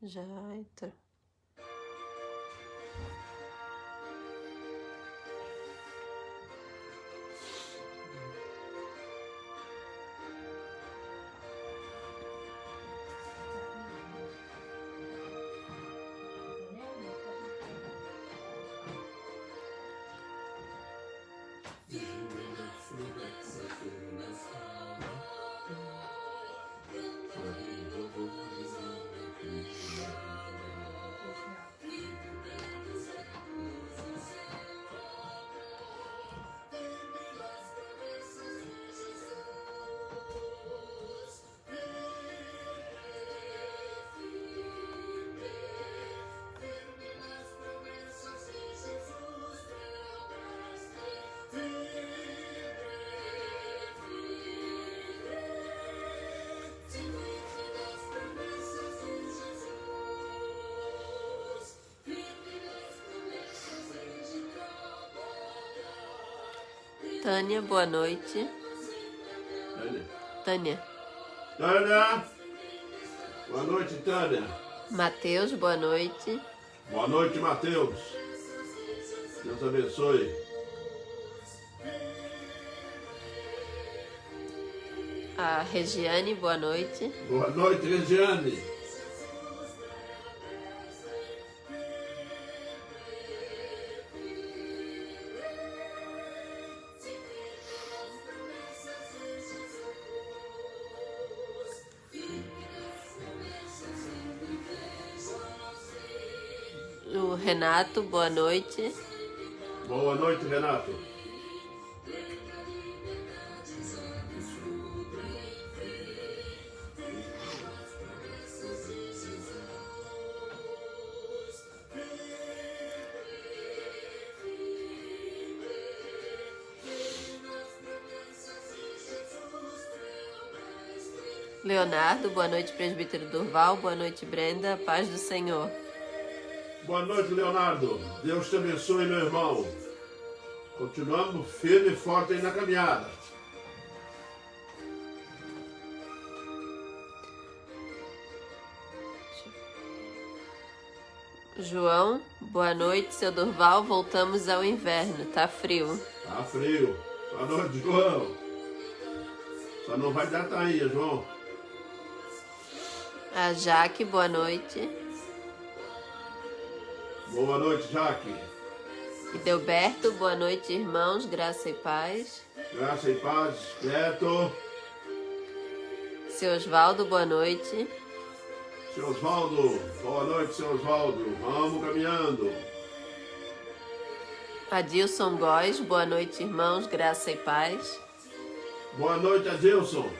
Já entrou. Tânia, boa noite. Tânia. Tânia. Boa noite, Tânia. Mateus, boa noite. Boa noite, Mateus. Deus abençoe. A Regiane, boa noite. Boa noite, Regiane. O Renato, boa noite. Boa noite, Renato. Leonardo, boa noite, presbítero Durval. Boa noite, Brenda. Paz do Senhor. Boa noite, Leonardo. Deus te abençoe, meu irmão. Continuamos firme e forte aí na caminhada. João, boa noite, seu Durval. Voltamos ao inverno. Tá frio. Tá frio. Boa noite, João. Só não vai dar tainha, João. A Jaque, boa noite. Boa noite, Jaque. Edelberto, boa noite, irmãos. Graça e paz. Graça e paz, Beto. Seu Osvaldo, boa noite. Seu Osvaldo, boa noite, seu Osvaldo. Vamos caminhando. Adilson Góes, boa noite, irmãos. Graça e paz. Boa noite, Adilson.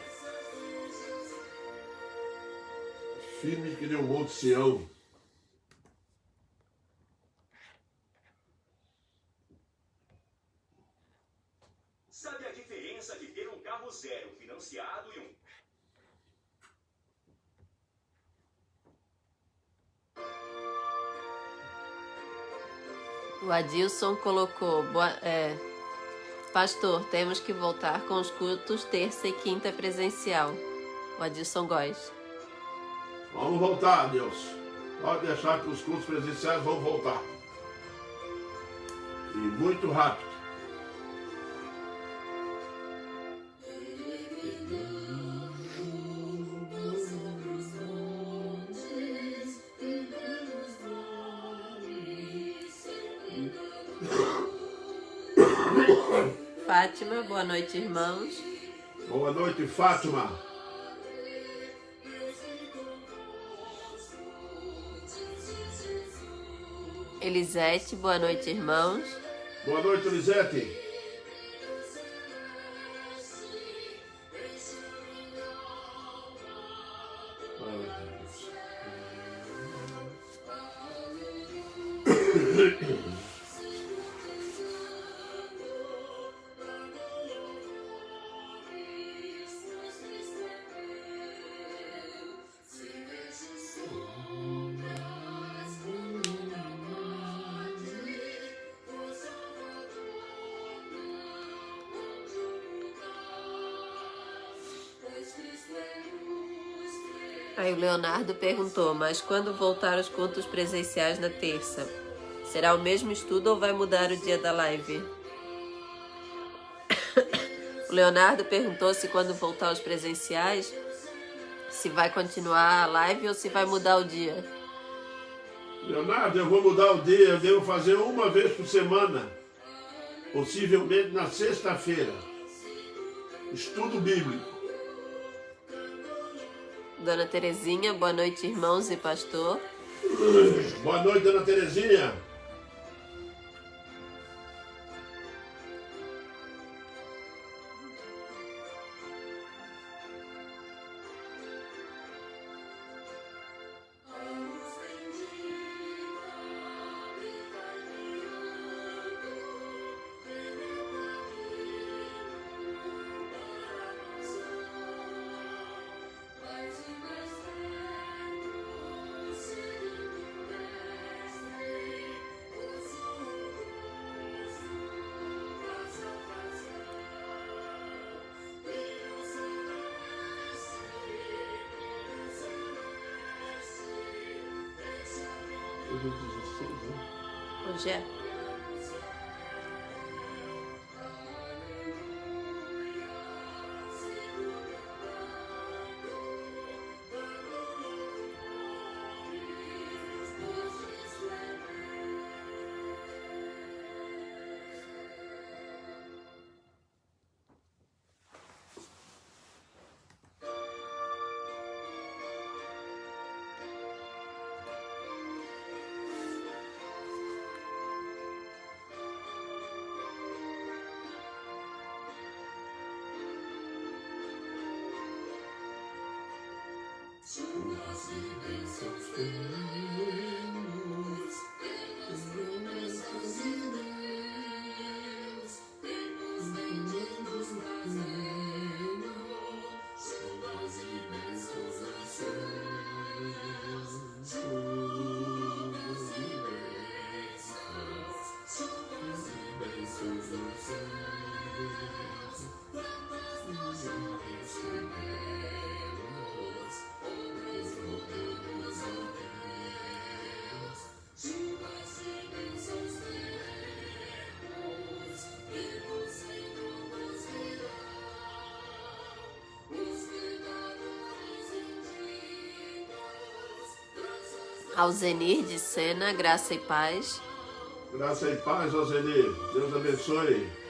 Firme que nem um monte Sião. Sabe a diferença de ter um carro zero financiado e um... O Adilson colocou, pastor, temos que voltar com os cultos terça e quinta presencial. O Adilson Góes. Vamos voltar, Deus. Pode deixar que os cultos presenciais vão voltar. E muito rápido. Fátima, boa noite, irmãos. Boa noite, Fátima. Elisete, boa noite, irmãos. Boa noite, Elisete. Aí o Leonardo perguntou, mas quando voltar os cultos presenciais na terça, será o mesmo estudo ou vai mudar o dia da live? O Leonardo perguntou se quando voltar os presenciais, se vai continuar a live ou se vai mudar o dia. Leonardo, eu vou mudar o dia, eu devo fazer uma vez por semana, possivelmente na sexta-feira. Estudo bíblico. Dona Terezinha, boa noite, irmãos e pastor. Boa noite, Dona Terezinha. Hoje é. Alzenir de Sena, graça e paz. Graça e paz, Alzenir. Deus abençoe.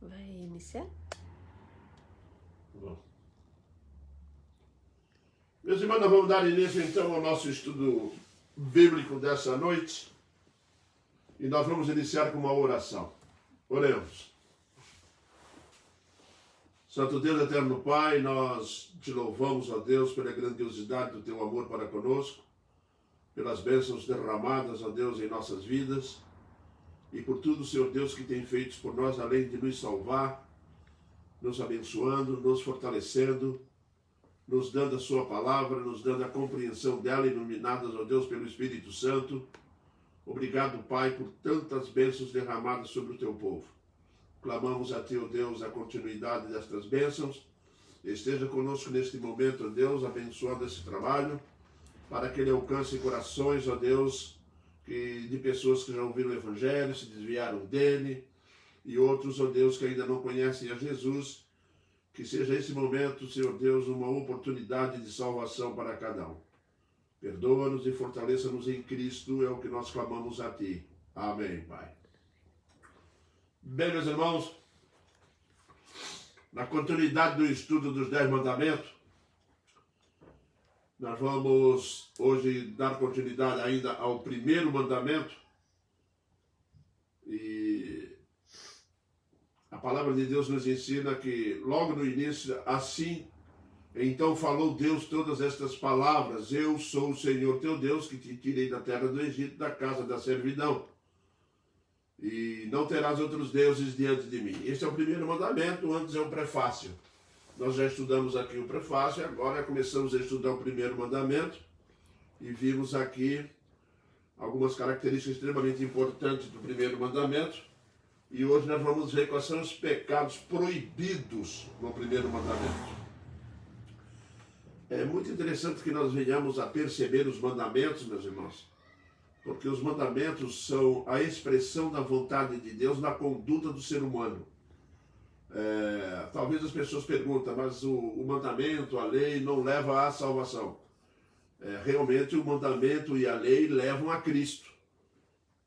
Vai iniciar? Bom. Meus irmãos, nós vamos dar início então ao nosso estudo bíblico dessa noite. E nós vamos iniciar com uma oração. Oremos. Santo Deus, eterno Pai, nós te louvamos, ó Deus, pela grandiosidade do teu amor para conosco, pelas bênçãos derramadas, ó Deus, em nossas vidas, e por tudo, Senhor Deus, que tem feito por nós, além de nos salvar, nos abençoando, nos fortalecendo, nos dando a sua palavra, nos dando a compreensão dela, iluminadas, ó Deus, pelo Espírito Santo. Obrigado, Pai, por tantas bênçãos derramadas sobre o teu povo. Clamamos a ti, ó Deus, a continuidade destas bênçãos. Esteja conosco neste momento, ó Deus, abençoando esse trabalho, para que ele alcance corações, ó Deus, de pessoas que já ouviram o Evangelho, se desviaram dele, e outros, ó Deus, que ainda não conhecem a Jesus. Que seja esse momento, Senhor Deus, uma oportunidade de salvação para cada um. Perdoa-nos e fortaleça-nos em Cristo, é o que nós clamamos a ti. Amém, Pai. Bem, meus irmãos, na continuidade do estudo dos 10 mandamentos, nós vamos hoje dar continuidade ainda ao primeiro mandamento. E a palavra de Deus nos ensina que logo no início, assim, então falou Deus todas estas palavras: eu sou o Senhor teu Deus, que te tirei da terra do Egito, da casa da servidão. E não terás outros deuses diante de mim. Este é o primeiro mandamento, antes é um prefácio. Nós já estudamos aqui o prefácio, agora começamos a estudar o primeiro mandamento e vimos aqui algumas características extremamente importantes do primeiro mandamento. E hoje nós vamos ver quais são os pecados proibidos no primeiro mandamento. É muito interessante que nós venhamos a perceber os mandamentos, meus irmãos, porque os mandamentos são a expressão da vontade de Deus na conduta do ser humano. Talvez as pessoas perguntem, mas o mandamento, a lei, não leva à salvação. Realmente o mandamento e a lei levam a Cristo.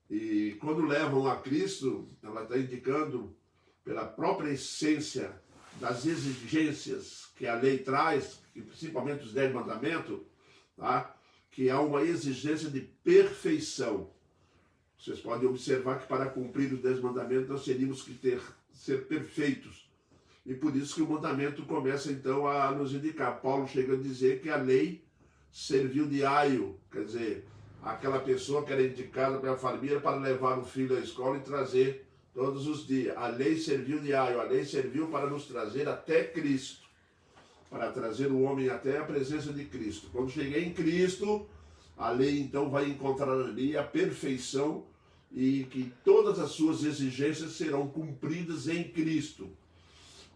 E quando levam a Cristo, ela está indicando, pela própria essência das exigências que a lei traz, e principalmente os 10 mandamentos, tá? Que há uma exigência de perfeição. Vocês podem observar que para cumprir os 10 mandamentos nós teríamos que ser perfeitos. E por isso que o mandamento começa então a nos indicar. Paulo chega a dizer que a lei serviu de aio, quer dizer, aquela pessoa que era indicada pela família para levar o filho à escola e trazer todos os dias. A lei serviu de aio, a lei serviu para nos trazer até Cristo, para trazer o homem até a presença de Cristo. Quando cheguei em Cristo, a lei então vai encontrar ali a perfeição e que todas as suas exigências serão cumpridas em Cristo.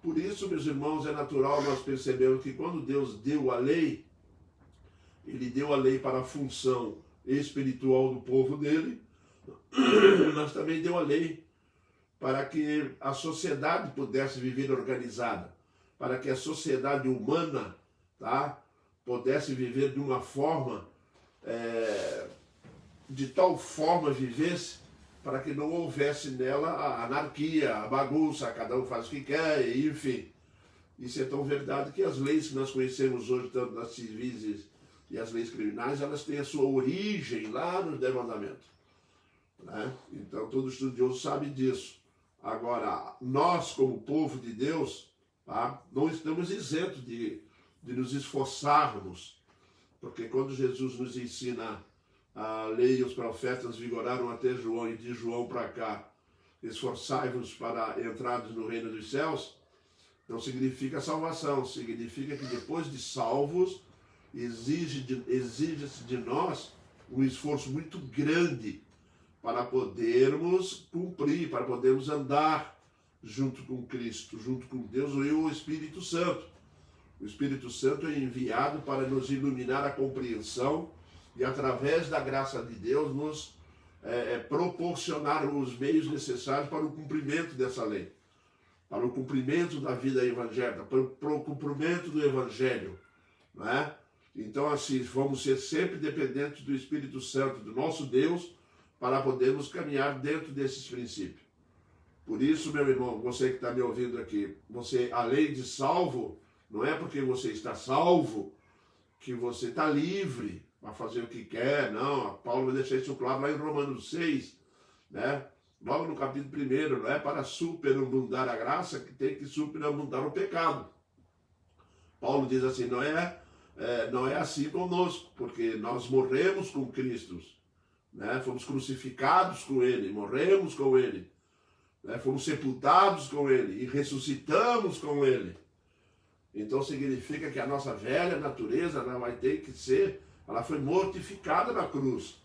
Por isso, meus irmãos, é natural nós percebermos que quando Deus deu a lei, Ele deu a lei para a função espiritual do povo dele, mas também deu a lei para que a sociedade pudesse viver organizada, para que a sociedade humana, tá, pudesse viver de uma forma, de tal forma vivesse, para que não houvesse nela a anarquia, a bagunça, cada um faz o que quer, enfim. Isso é tão verdade que as leis que nós conhecemos hoje, tanto as civis e as leis criminais, elas têm a sua origem lá nos 10 mandamentos, né? Então todo estudioso sabe disso. Agora, nós como povo de Deus, tá, não estamos isentos de nos esforçarmos, porque quando Jesus nos ensina a lei e os profetas vigoraram até João, e de João para cá, esforçai-vos para entrares no reino dos céus, não significa salvação, significa que depois de salvos, exige-se de nós um esforço muito grande para podermos cumprir, para podermos andar junto com Cristo, junto com Deus e o Espírito Santo. O Espírito Santo é enviado para nos iluminar a compreensão e, através da graça de Deus, nos proporcionar os meios necessários para o cumprimento dessa lei, para o cumprimento da vida evangélica, para o cumprimento do Evangelho, não é? Então, assim, vamos ser sempre dependentes do Espírito Santo, do nosso Deus, para podermos caminhar dentro desses princípios. Por isso, meu irmão, você que está me ouvindo aqui, você, além de salvo, não é porque você está salvo que você está livre para fazer o que quer, não. Paulo vai deixar isso claro lá em Romanos 6, né? Logo no capítulo 1, não é para superabundar a graça que tem que superabundar o pecado. Paulo diz assim, não é assim conosco, porque nós morremos com Cristo, né? Fomos crucificados com Ele, morremos com Ele, né? Fomos sepultados com Ele e ressuscitamos com Ele. Então significa que a nossa velha natureza, ela vai ter que ser, ela foi mortificada na cruz.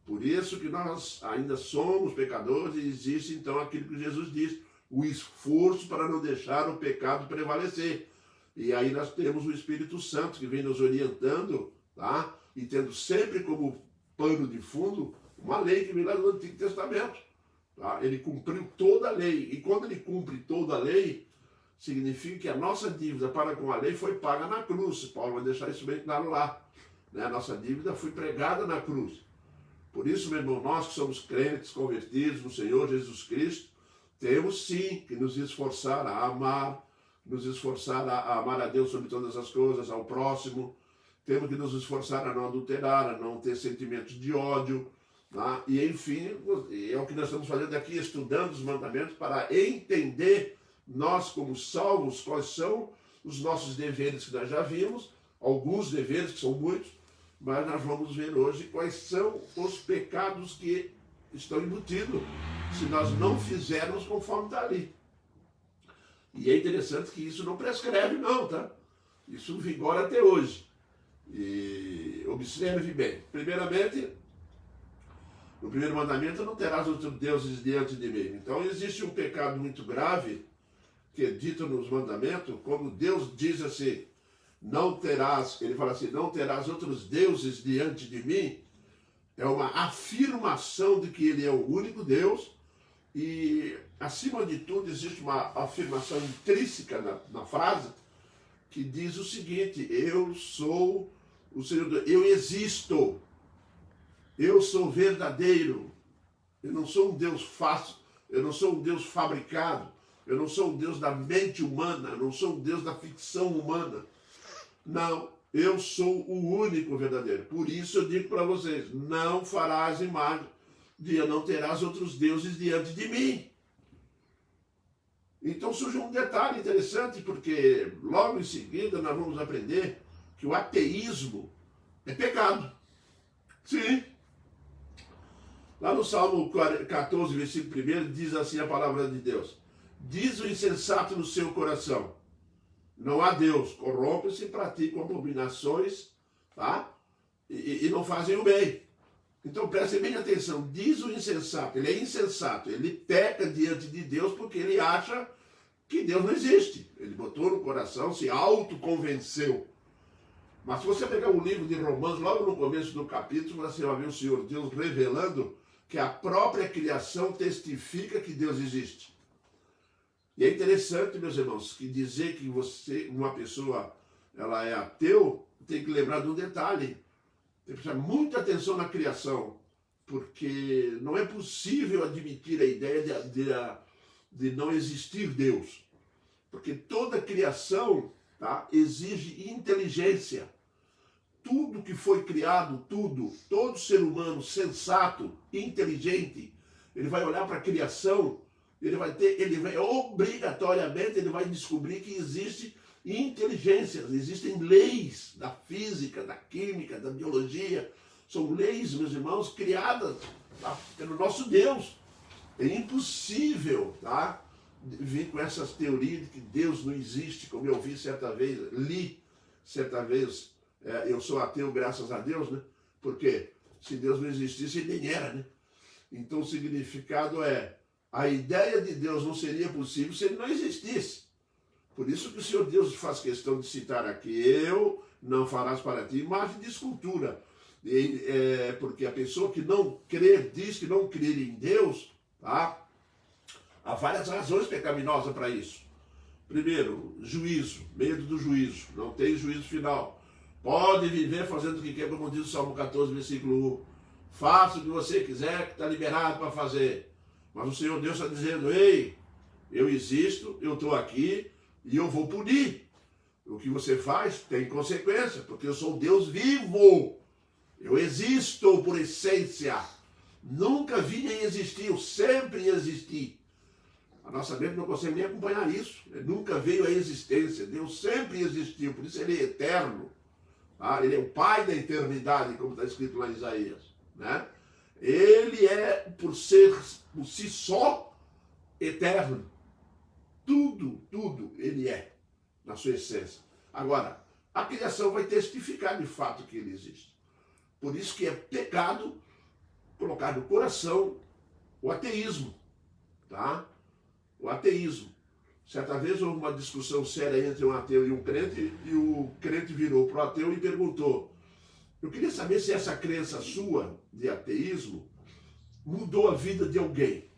Por isso que nós ainda somos pecadores e existe então aquilo que Jesus diz, o esforço para não deixar o pecado prevalecer. E aí nós temos o Espírito Santo que vem nos orientando, tá? E tendo sempre como pano de fundo uma lei que vem lá do Antigo Testamento. Tá? Ele cumpriu toda a lei. E quando ele cumpre toda a lei, significa que a nossa dívida para com a lei foi paga na cruz. Paulo vai deixar isso bem claro lá. Né? A nossa dívida foi pregada na cruz. Por isso, meu irmão, nós que somos crentes, convertidos no Senhor Jesus Cristo, temos sim que nos esforçar a amar, nos esforçar a amar a Deus sobre todas as coisas, ao próximo. Temos que nos esforçar a não adulterar, a não ter sentimentos de ódio. Tá? E, enfim, é o que nós estamos fazendo aqui, estudando os mandamentos para entender, nós como salvos, quais são os nossos deveres que nós já vimos, alguns deveres, que são muitos, mas nós vamos ver hoje quais são os pecados que estão embutidos, se nós não fizermos conforme está ali. E é interessante que isso não prescreve não, tá? Isso vigora até hoje. E observe bem. Primeiramente, no primeiro mandamento, não terás outros deuses diante de mim. Então existe um pecado muito grave, que é dito nos mandamentos, quando Deus diz assim, não terás, ele fala assim, não terás outros deuses diante de mim, é uma afirmação de que ele é o único Deus, e acima de tudo existe uma afirmação intrínseca na frase, que diz o seguinte, eu sou o Senhor, eu existo, eu sou verdadeiro, eu não sou um Deus fácil, eu não sou um Deus fabricado, eu não sou um Deus da mente humana, eu não sou um Deus da ficção humana. Não, eu sou o único verdadeiro. Por isso eu digo para vocês, não farás imagem, não terás outros deuses diante de mim. Então surge um detalhe interessante, porque logo em seguida nós vamos aprender que o ateísmo é pecado. Sim. Lá no Salmo 14, versículo 1, diz assim a palavra de Deus. Diz o insensato no seu coração, não há Deus, corrompem-se e praticam abominações, tá? E não fazem o bem. Então prestem bem atenção, diz o insensato, ele é insensato, ele peca diante de Deus porque ele acha que Deus não existe. Ele botou no coração, se autoconvenceu. Mas se você pegar o livro de Romanos, logo no começo do capítulo, você vai ver o Senhor Deus revelando que a própria criação testifica que Deus existe. E é interessante, meus irmãos, que dizer que uma pessoa, ela é ateu, tem que lembrar de um detalhe. Tem que prestar muita atenção na criação, porque não é possível admitir a ideia de não existir Deus. Porque toda criação, tá, exige inteligência. Tudo que foi criado, todo ser humano sensato, inteligente, ele vai olhar para a criação, obrigatoriamente ele vai descobrir que existe inteligências, existem leis da física, da química, da biologia, são leis, meus irmãos, criadas pelo nosso Deus. É impossível, tá, vir com essas teorias de que Deus não existe, como eu li certa vez, eu sou ateu graças a Deus, né? Porque se Deus não existisse, ele nem era, né? Então o significado é, a ideia de Deus não seria possível se ele não existisse. Por isso que o Senhor Deus faz questão de citar aqui, eu não farás para ti imagem de escultura. Porque a pessoa que não crer, diz que não crer em Deus, tá? Há várias razões pecaminosas para isso. Primeiro, juízo, medo do juízo, não tem juízo final. Pode viver fazendo o que quer, como diz o Salmo 14, versículo 1. Faça o que você quiser, que está liberado para fazer. Mas o Senhor Deus está dizendo, ei, eu existo, eu estou aqui e eu vou punir. O que você faz tem consequência, porque eu sou Deus vivo. Eu existo por essência. Nunca vi nem existiu, sempre existiu. A nossa mente não consegue nem acompanhar isso. Ele nunca veio à existência. Deus sempre existiu, por isso ele é eterno. Tá? Ele é o Pai da eternidade, como está escrito lá em Isaías. Né? Ele é, por si só, eterno. Tudo ele é, na sua essência. Agora, a criação vai testificar de fato que ele existe. Por isso que é pecado colocar no coração o ateísmo. Tá? O ateísmo. Certa vez houve uma discussão séria entre um ateu e um crente, e o crente virou para o ateu e perguntou: eu queria saber se essa crença sua de ateísmo mudou a vida de alguém,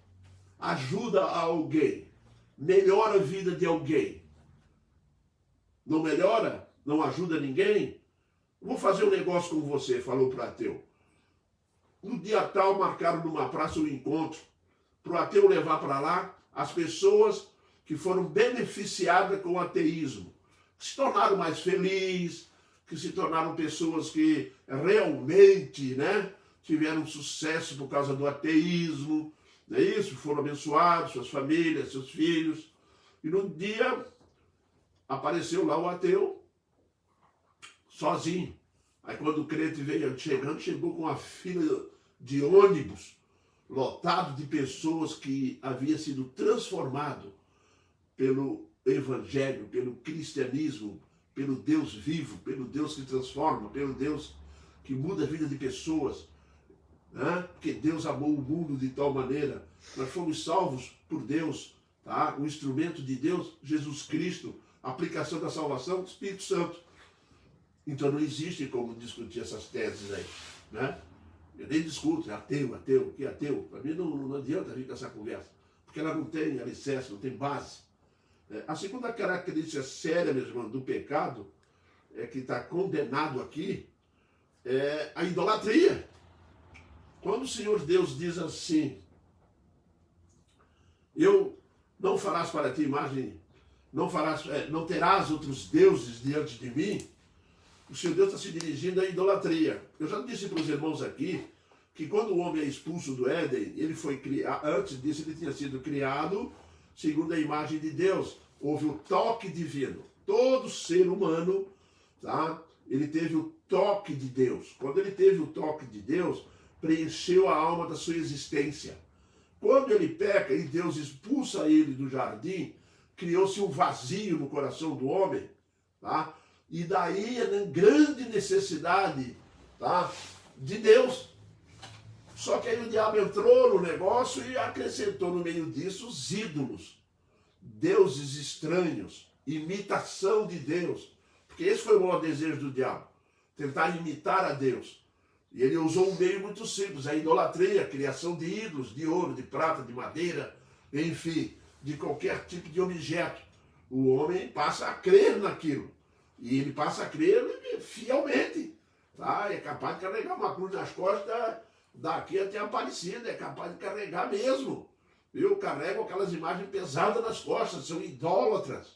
ajuda a alguém, melhora a vida de alguém. Não melhora? Não ajuda ninguém? Vou fazer um negócio com você, falou para o ateu. No dia tal, marcaram numa praça um encontro, para o ateu levar para lá as pessoas que foram beneficiadas com o ateísmo, que se tornaram mais felizes, que se tornaram pessoas que realmente, né, tiveram sucesso por causa do ateísmo, não é isso? Foram abençoados, suas famílias, seus filhos. E no dia apareceu lá o ateu, sozinho. Aí quando o crente veio chegando, chegou com uma fila de ônibus, lotado de pessoas que havia sido transformado pelo evangelho, pelo cristianismo, pelo Deus vivo, pelo Deus que transforma, pelo Deus que muda a vida de pessoas. Né? Porque Deus amou o mundo de tal maneira. Nós fomos salvos por Deus. Tá? O instrumento de Deus, Jesus Cristo, a aplicação da salvação, Espírito Santo. Então não existe como discutir essas teses aí. Né? Eu nem discuto, é ateu, o que é ateu? Para mim não adianta vir com essa conversa, porque ela não tem alicerce, não tem base. A segunda característica séria, meu irmão, do pecado, que está condenado aqui, é a idolatria. Quando o Senhor Deus diz assim: não farás para ti imagem, não terás outros deuses diante de mim, o Senhor Deus está se dirigindo à idolatria. Eu já disse para os irmãos aqui que quando o homem é expulso do Éden, ele foi criado, antes disso ele tinha sido criado segundo a imagem de Deus. Houve o toque divino. Todo ser humano, tá? Ele teve o toque de Deus. Quando ele teve o toque de Deus, preencheu a alma da sua existência. Quando ele peca e Deus expulsa ele do jardim, criou-se um vazio no coração do homem, tá? E daí a grande necessidade, tá, de Deus. Só que aí o diabo entrou no negócio e acrescentou no meio disso os ídolos, deuses estranhos, imitação de Deus. Porque esse foi o maior desejo do diabo, tentar imitar a Deus. E ele usou um meio muito simples, a idolatria, a criação de ídolos, de ouro, de prata, de madeira, enfim, de qualquer tipo de objeto. O homem passa a crer naquilo. E ele passa a crer fielmente. Tá? É capaz de carregar uma cruz nas costas daqui até a Aparecida. É capaz de carregar mesmo. Viu? Carregam aquelas imagens pesadas nas costas. São idólatras.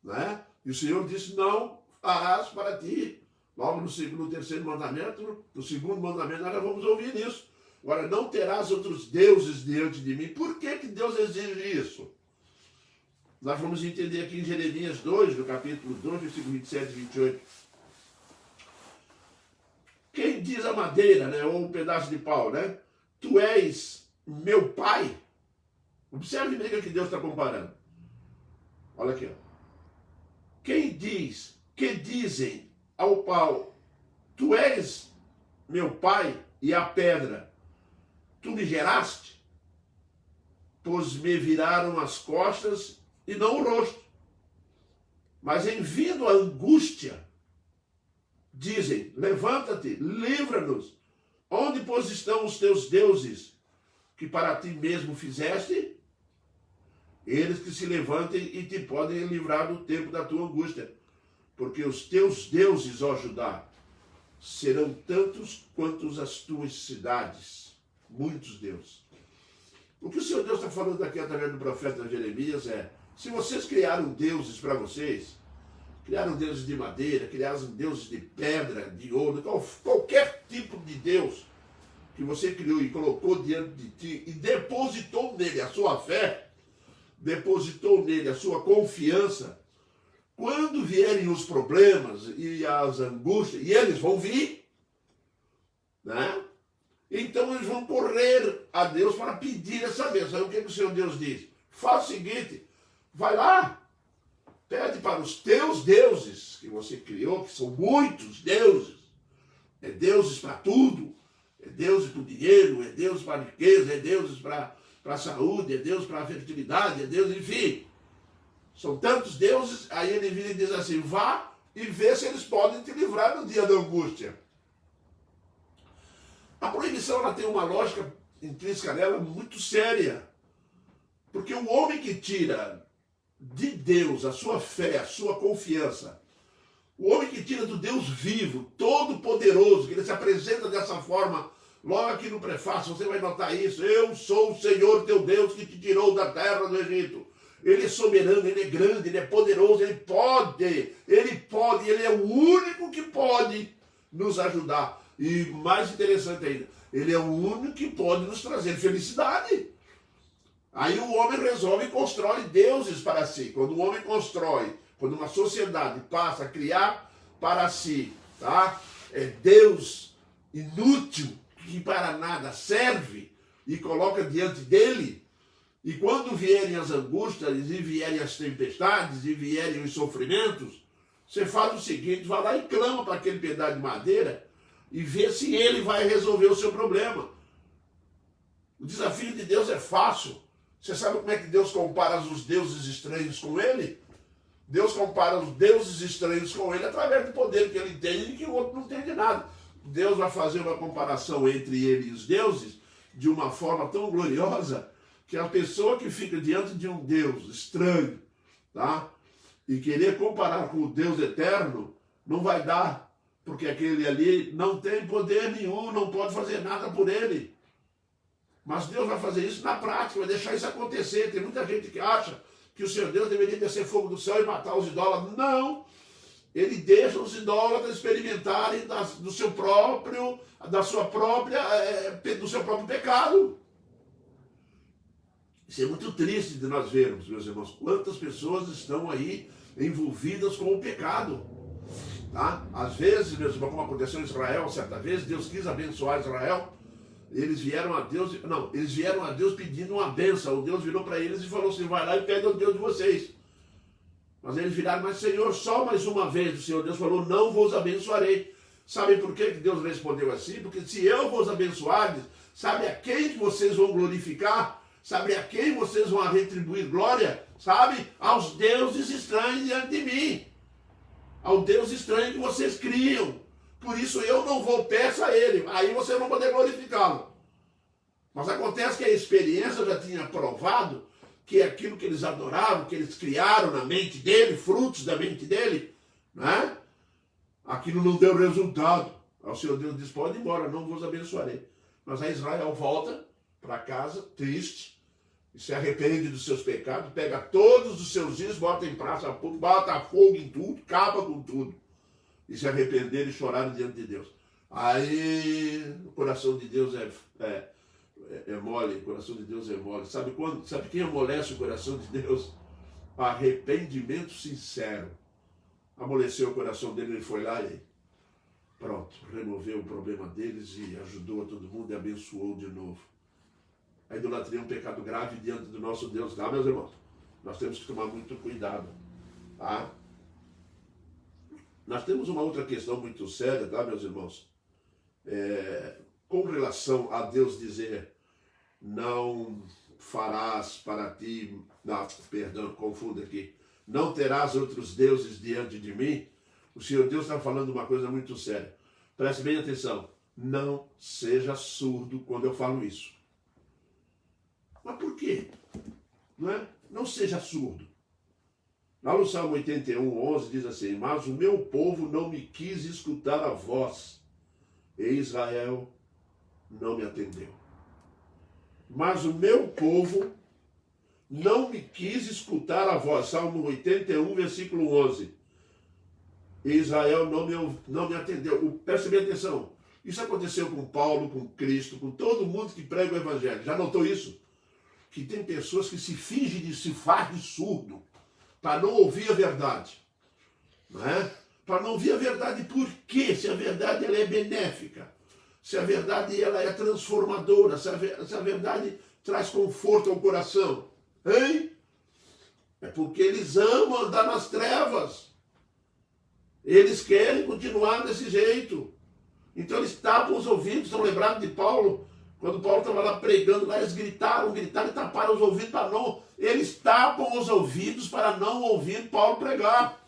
Né? E o Senhor disse: não farás para ti. Logo no terceiro mandamento, no segundo mandamento, nós vamos ouvir isso. Agora, não terás outros deuses diante de mim. Por que Deus exige isso? Nós vamos entender aqui em Jeremias 2, no capítulo 2, versículo 27 e 28. Quem diz a madeira, né, ou um pedaço de pau, né? Tu és meu pai. Observe bem o que Deus está comparando. Olha aqui, ó. Que dizem ao pau: tu és meu pai, e a pedra: tu me geraste? Pois me viraram as costas e não o rosto. Mas em vindo a angústia, dizem: levanta-te, livra-nos. Onde, pois, estão os teus deuses, que para ti mesmo fizeste? Eles que se levantem e te podem livrar do tempo da tua angústia. Porque os teus deuses, ó Judá, serão tantos quanto as tuas cidades. Muitos deuses. O que o Senhor Deus está falando aqui através do profeta Jeremias é: se vocês criaram deuses para vocês, criaram deuses de madeira, criaram deuses de pedra, de ouro, qualquer tipo de Deus, que você criou e colocou diante de ti e depositou nele a sua fé, depositou nele a sua confiança, quando vierem os problemas e as angústias, e eles vão vir, né? Então eles vão correr a Deus para pedir essa bênção. Aí o que o Senhor Deus diz? Faz o seguinte, vai lá, pede para os teus deuses que você criou, que são muitos deuses, é deuses para tudo, é deuses para o dinheiro, é deuses para a riqueza, é deuses para a saúde, é Deus para a fertilidade, é Deus, enfim. São tantos deuses, aí ele vira e diz assim, vá e vê se eles podem te livrar no dia da angústia. A proibição ela tem uma lógica intrínseca nela muito séria. Porque o homem que tira de Deus a sua fé, a sua confiança, o homem que tira do Deus vivo, todo-poderoso, que ele se apresenta dessa forma, logo aqui no prefácio, você vai notar isso, eu sou o Senhor teu Deus que te tirou da terra do Egito. Ele é soberano, ele é grande, ele é poderoso, ele é o único que pode nos ajudar. E mais interessante ainda, ele é o único que pode nos trazer felicidade. Aí o homem resolve e constrói deuses para si. Quando o homem constrói, quando uma sociedade passa a criar para si, tá? Deus inútil, que para nada serve, e coloca diante dele, e quando vierem as angústias, e vierem as tempestades, e vierem os sofrimentos, você faz o seguinte, vai lá e clama para aquele pedaço de madeira, e vê se ele vai resolver o seu problema. O desafio de Deus é fácil. Você sabe como é que Deus compara os deuses estranhos com ele? Deus compara os deuses estranhos com ele através do poder que ele tem e que o outro não tem de nada. Deus vai fazer uma comparação entre ele e os deuses de uma forma tão gloriosa que a pessoa que fica diante de um Deus estranho, tá? E querer comparar com o Deus eterno, não vai dar, porque aquele ali não tem poder nenhum, não pode fazer nada por ele. Mas Deus vai fazer isso na prática, vai deixar isso acontecer. Tem muita gente que acha que o Senhor Deus deveria descer fogo do céu e matar os idólatras. Não! Ele deixa os idólatras experimentarem do seu próprio pecado. Isso é muito triste de nós vermos, meus irmãos, quantas pessoas estão aí envolvidas com o pecado. Tá? Às vezes, meus irmãos, como aconteceu em Israel, certa vez, Deus quis abençoar Israel. Eles vieram a Deus pedindo uma bênção. O Deus virou para eles e falou assim, vai lá e pede ao Deus de vocês. Mas eles viraram, mas Senhor, só mais uma vez. O Senhor Deus falou, não vos abençoarei. Sabe por que Deus respondeu assim? Porque se eu vos abençoar, sabe a quem vocês vão glorificar? Sabe a quem vocês vão retribuir glória? Sabe? Aos deuses estranhos diante de mim. Ao Deus estranho que vocês criam. Por isso eu não vou, peça a ele. Aí você não vai poder glorificá-lo. Mas acontece que a experiência já tinha provado que aquilo que eles adoravam, que eles criaram na mente dele, frutos da mente dele, né? Aquilo não deu resultado. Aí o Senhor Deus diz, pode ir embora, não vos abençoarei. Mas aí Israel volta para casa, triste, e se arrepende dos seus pecados, pega todos os seus dias, bota em praça, bota fogo em tudo, acaba com tudo. E se arrependeram e choraram diante de Deus. Aí o coração de Deus é mole, o coração de Deus é mole. Sabe quem amolece o coração de Deus? Arrependimento sincero. Amoleceu o coração dele, ele foi lá e pronto, removeu o problema deles e ajudou a todo mundo e abençoou de novo. A idolatria é um pecado grave diante do nosso Deus, tá, meus irmãos? Nós temos que tomar muito cuidado, tá? Nós temos uma outra questão muito séria, tá, meus irmãos? Com relação a Deus dizer, não farás para ti, confundo aqui, não terás outros deuses diante de mim, o Senhor Deus está falando uma coisa muito séria. Preste bem atenção, não seja surdo quando eu falo isso. Mas por quê? Não é? Não seja surdo. Lá no Salmo 81, 11, diz assim, mas o meu povo não me quis escutar a voz, e Israel não me atendeu. Mas o meu povo não me quis escutar a voz. Salmo 81, versículo 11. E Israel não me atendeu. Preste bem atenção. Isso aconteceu com Paulo, com Cristo, com todo mundo que prega o Evangelho. Já notou isso? Que tem pessoas que se fingem de se faz de surdo para não ouvir a verdade. Não é? Para não ouvir a verdade, por quê? Se a verdade ela é benéfica, se a verdade ela é transformadora, se a verdade traz conforto ao coração. Hein? É porque eles amam andar nas trevas. Eles querem continuar desse jeito. Então eles tapam os ouvidos. Estão lembrados de Paulo? Quando Paulo estava lá pregando, lá eles gritaram e taparam os ouvidos para não... Eles tapam os ouvidos para não ouvir Paulo pregar.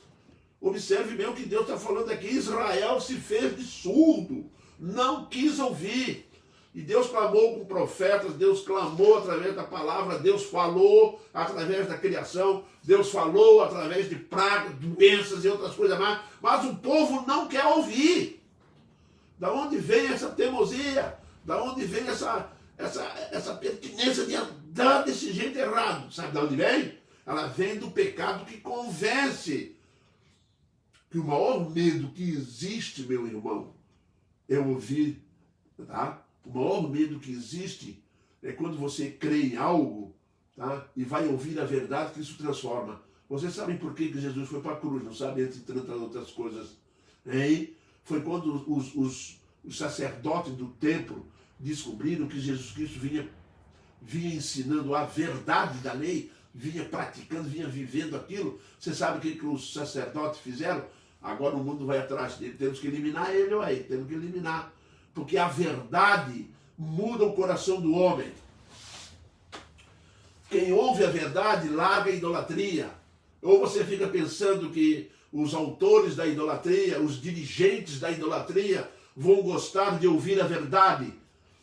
Observe bem o que Deus está falando aqui. Israel se fez de surdo. Não quis ouvir. E Deus clamou com profetas, Deus clamou através da palavra, Deus falou através da criação, Deus falou através de pragas, doenças e outras coisas mais, mas o povo não quer ouvir. Da onde vem essa teimosia? Da onde vem essa pertinência de andar desse jeito errado? Sabe de onde vem? Ela vem do pecado que convence. Que o maior medo que existe, meu irmão, é ouvir, tá? O maior medo que existe é quando você crê em algo, tá? E vai ouvir a verdade que isso transforma. Vocês sabem por que Jesus foi para a cruz, não sabem, entre tantas outras coisas. Hein? Foi quando os sacerdotes do templo descobriram que Jesus Cristo vinha ensinando a verdade da lei, vinha praticando, vinha vivendo aquilo. Você sabe o que os sacerdotes fizeram? Agora o mundo vai atrás dele, temos que eliminar ele, aí, temos que eliminar. Porque a verdade muda o coração do homem. Quem ouve a verdade larga a idolatria. Ou você fica pensando que os autores da idolatria, os dirigentes da idolatria, vão gostar de ouvir a verdade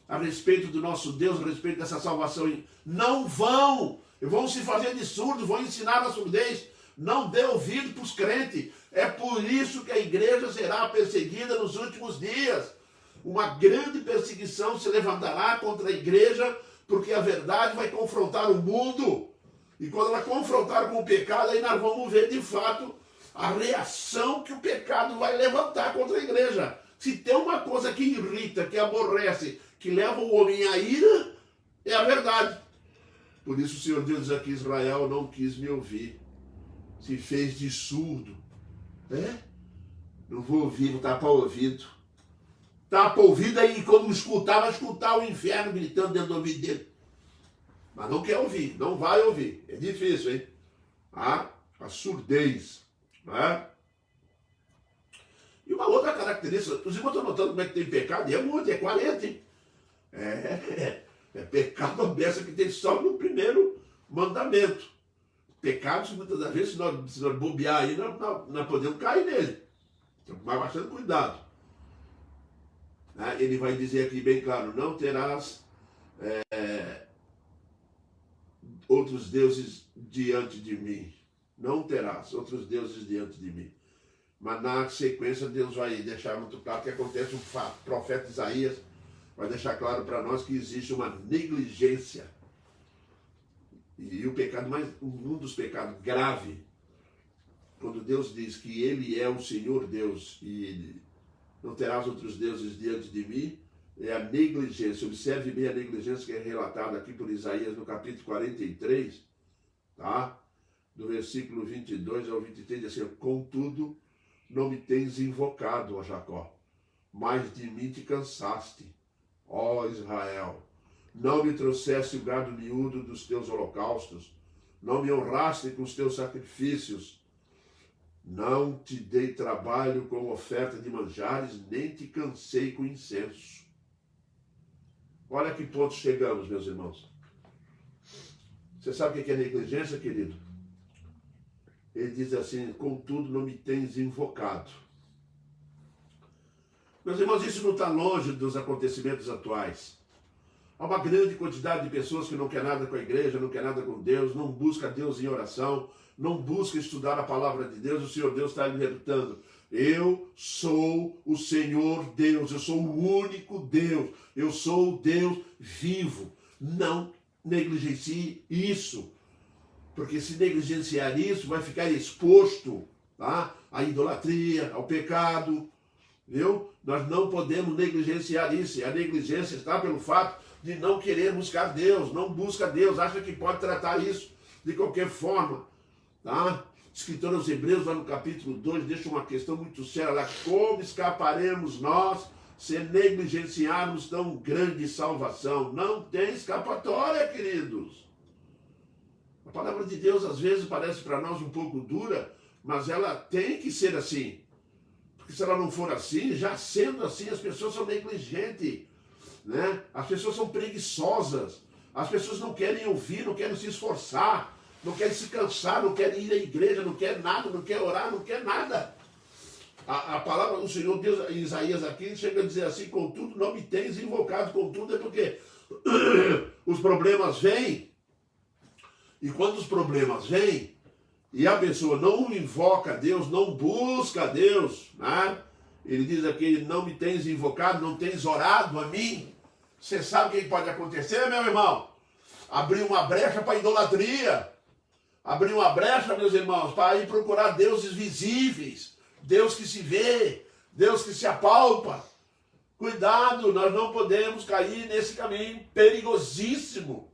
a respeito do nosso Deus, a respeito dessa salvação. Não vão! Vão se fazer de surdos, vão ensinar a surdez. Não dê ouvido para os crentes. É por isso que a igreja será perseguida nos últimos dias. Uma grande perseguição se levantará contra a igreja, porque a verdade vai confrontar o mundo. E quando ela confrontar com o pecado, aí nós vamos ver de fato a reação que o pecado vai levantar contra a igreja. Se tem uma coisa que irrita, que aborrece, que leva o homem à ira, é a verdade. Por isso o Senhor Deus diz aqui, Israel não quis me ouvir. Se fez de surdo. Não vou ouvir, vou tapar o ouvido. Tapa o ouvido aí, quando escutar, vai escutar o inferno gritando dentro do ouvido dele. Mas não quer ouvir, não vai ouvir. É difícil, hein? A surdez. Né? E uma outra característica, os irmãos estão notando como é que tem pecado? E é muito, é 40, hein? É pecado a beça que tem só no primeiro mandamento. Pecados, muitas das vezes, se nós bobear aí, nós podemos cair nele. Então, mas bastante cuidado. Ele vai dizer aqui bem claro, não terás outros deuses diante de mim. Não terás outros deuses diante de mim. Mas na sequência Deus vai deixar muito claro que acontece um fato. O profeta Isaías vai deixar claro para nós que existe uma negligência. E o pecado um dos pecados graves, quando Deus diz que Ele é o Senhor Deus e não terás outros deuses diante de mim, é a negligência. Observe bem a negligência que é relatada aqui por Isaías no capítulo 43, tá? Do versículo 22 ao 23, diz assim, contudo, não me tens invocado, ó Jacó, mas de mim te cansaste, ó Israel. Não me trouxeste o gado miúdo dos teus holocaustos, não me honraste com os teus sacrifícios, não te dei trabalho com oferta de manjares, nem te cansei com incenso. Olha a que ponto chegamos, meus irmãos. Você sabe o que é negligência, querido? Ele diz assim, contudo não me tens invocado. Meus irmãos, isso não está longe dos acontecimentos atuais. Há uma grande quantidade de pessoas que não quer nada com a igreja, não quer nada com Deus, não busca Deus em oração, não busca estudar a palavra de Deus. O Senhor Deus está libertando. Eu sou o Senhor Deus, eu sou o único Deus, eu sou o Deus vivo. Não negligencie isso, porque se negligenciar isso, vai ficar exposto, tá? À idolatria, ao pecado. Viu? Nós não podemos negligenciar isso. E a negligência está pelo fato de não querer buscar Deus. Não busca Deus, acha que pode tratar isso de qualquer forma. Tá? O escritor aos Hebreus, lá no capítulo 2, deixa uma questão muito séria lá. Como escaparemos nós se negligenciarmos tão grande salvação? Não tem escapatória, queridos. A palavra de Deus às vezes parece para nós um pouco dura, mas ela tem que ser assim. Porque se ela não for assim, já sendo assim, as pessoas são negligentes, né? As pessoas são preguiçosas, as pessoas não querem ouvir, não querem se esforçar, não querem se cansar, não querem ir à igreja, não querem nada, não querem orar, não querem nada. A palavra do Senhor Deus em Isaías aqui chega a dizer assim: contudo não me tens invocado. Contudo é porque os problemas vêm, e quando os problemas vêm e a pessoa não invoca a Deus, não busca a Deus, né? Ele diz aqui: não me tens invocado, não tens orado a mim. Você sabe o que pode acontecer, meu irmão? Abrir uma brecha para a idolatria. Abrir uma brecha, meus irmãos, para ir procurar deuses visíveis, Deus que se vê, Deus que se apalpa. Cuidado, nós não podemos cair nesse caminho perigosíssimo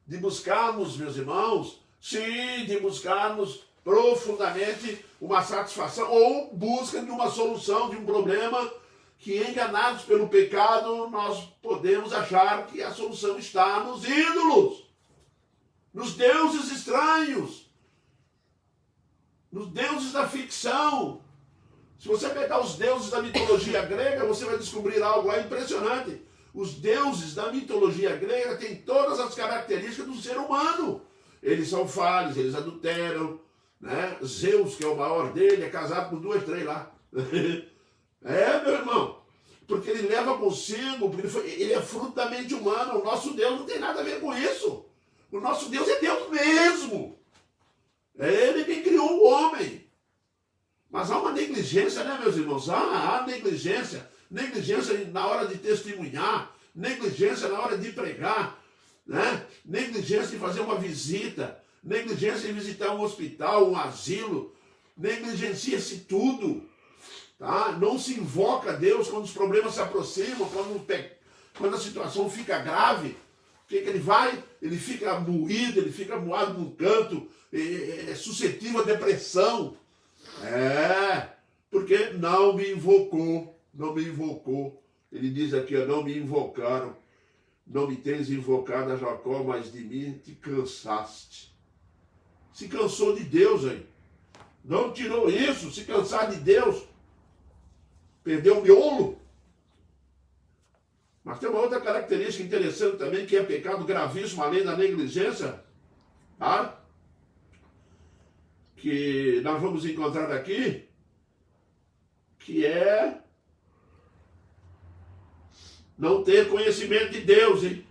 de buscarmos, meus irmãos, sim, de buscarmos profundamente uma satisfação ou busca de uma solução de um problema que, enganados pelo pecado, nós podemos achar que a solução está nos ídolos, nos deuses estranhos, nos deuses da ficção. Se você pegar os deuses da mitologia grega, você vai descobrir algo lá impressionante. Os deuses da mitologia grega têm todas as características do ser humano. Eles são falhos, eles adulteram, né? Zeus, que é o maior dele, é casado com 2, 3 lá. É, meu irmão, porque ele leva consigo, porque ele é fruto da mente humana. O nosso Deus não tem nada a ver com isso. O nosso Deus é Deus mesmo. É Ele quem criou o homem. Mas há uma negligência, né, meus irmãos? Há negligência. Negligência na hora de testemunhar, negligência na hora de pregar, né? Negligência em fazer uma visita, negligência em visitar um hospital, um asilo, negligencia-se tudo, tá? Não se invoca a Deus quando os problemas se aproximam, quando a situação fica grave. O que ele vai? Ele fica moído, ele fica moado num canto, é suscetível à depressão. Porque não me invocou. Não me invocou. Ele diz aqui: não me invocaram. Não me tens invocado a Jacó, mas de mim te cansaste. Se cansou de Deus, hein? Não tirou isso. Se cansar de Deus, perdeu o miolo. Mas tem uma outra característica interessante também, que é pecado gravíssimo, além da negligência, tá? Que nós vamos encontrar aqui, que é não ter conhecimento de Deus, hein?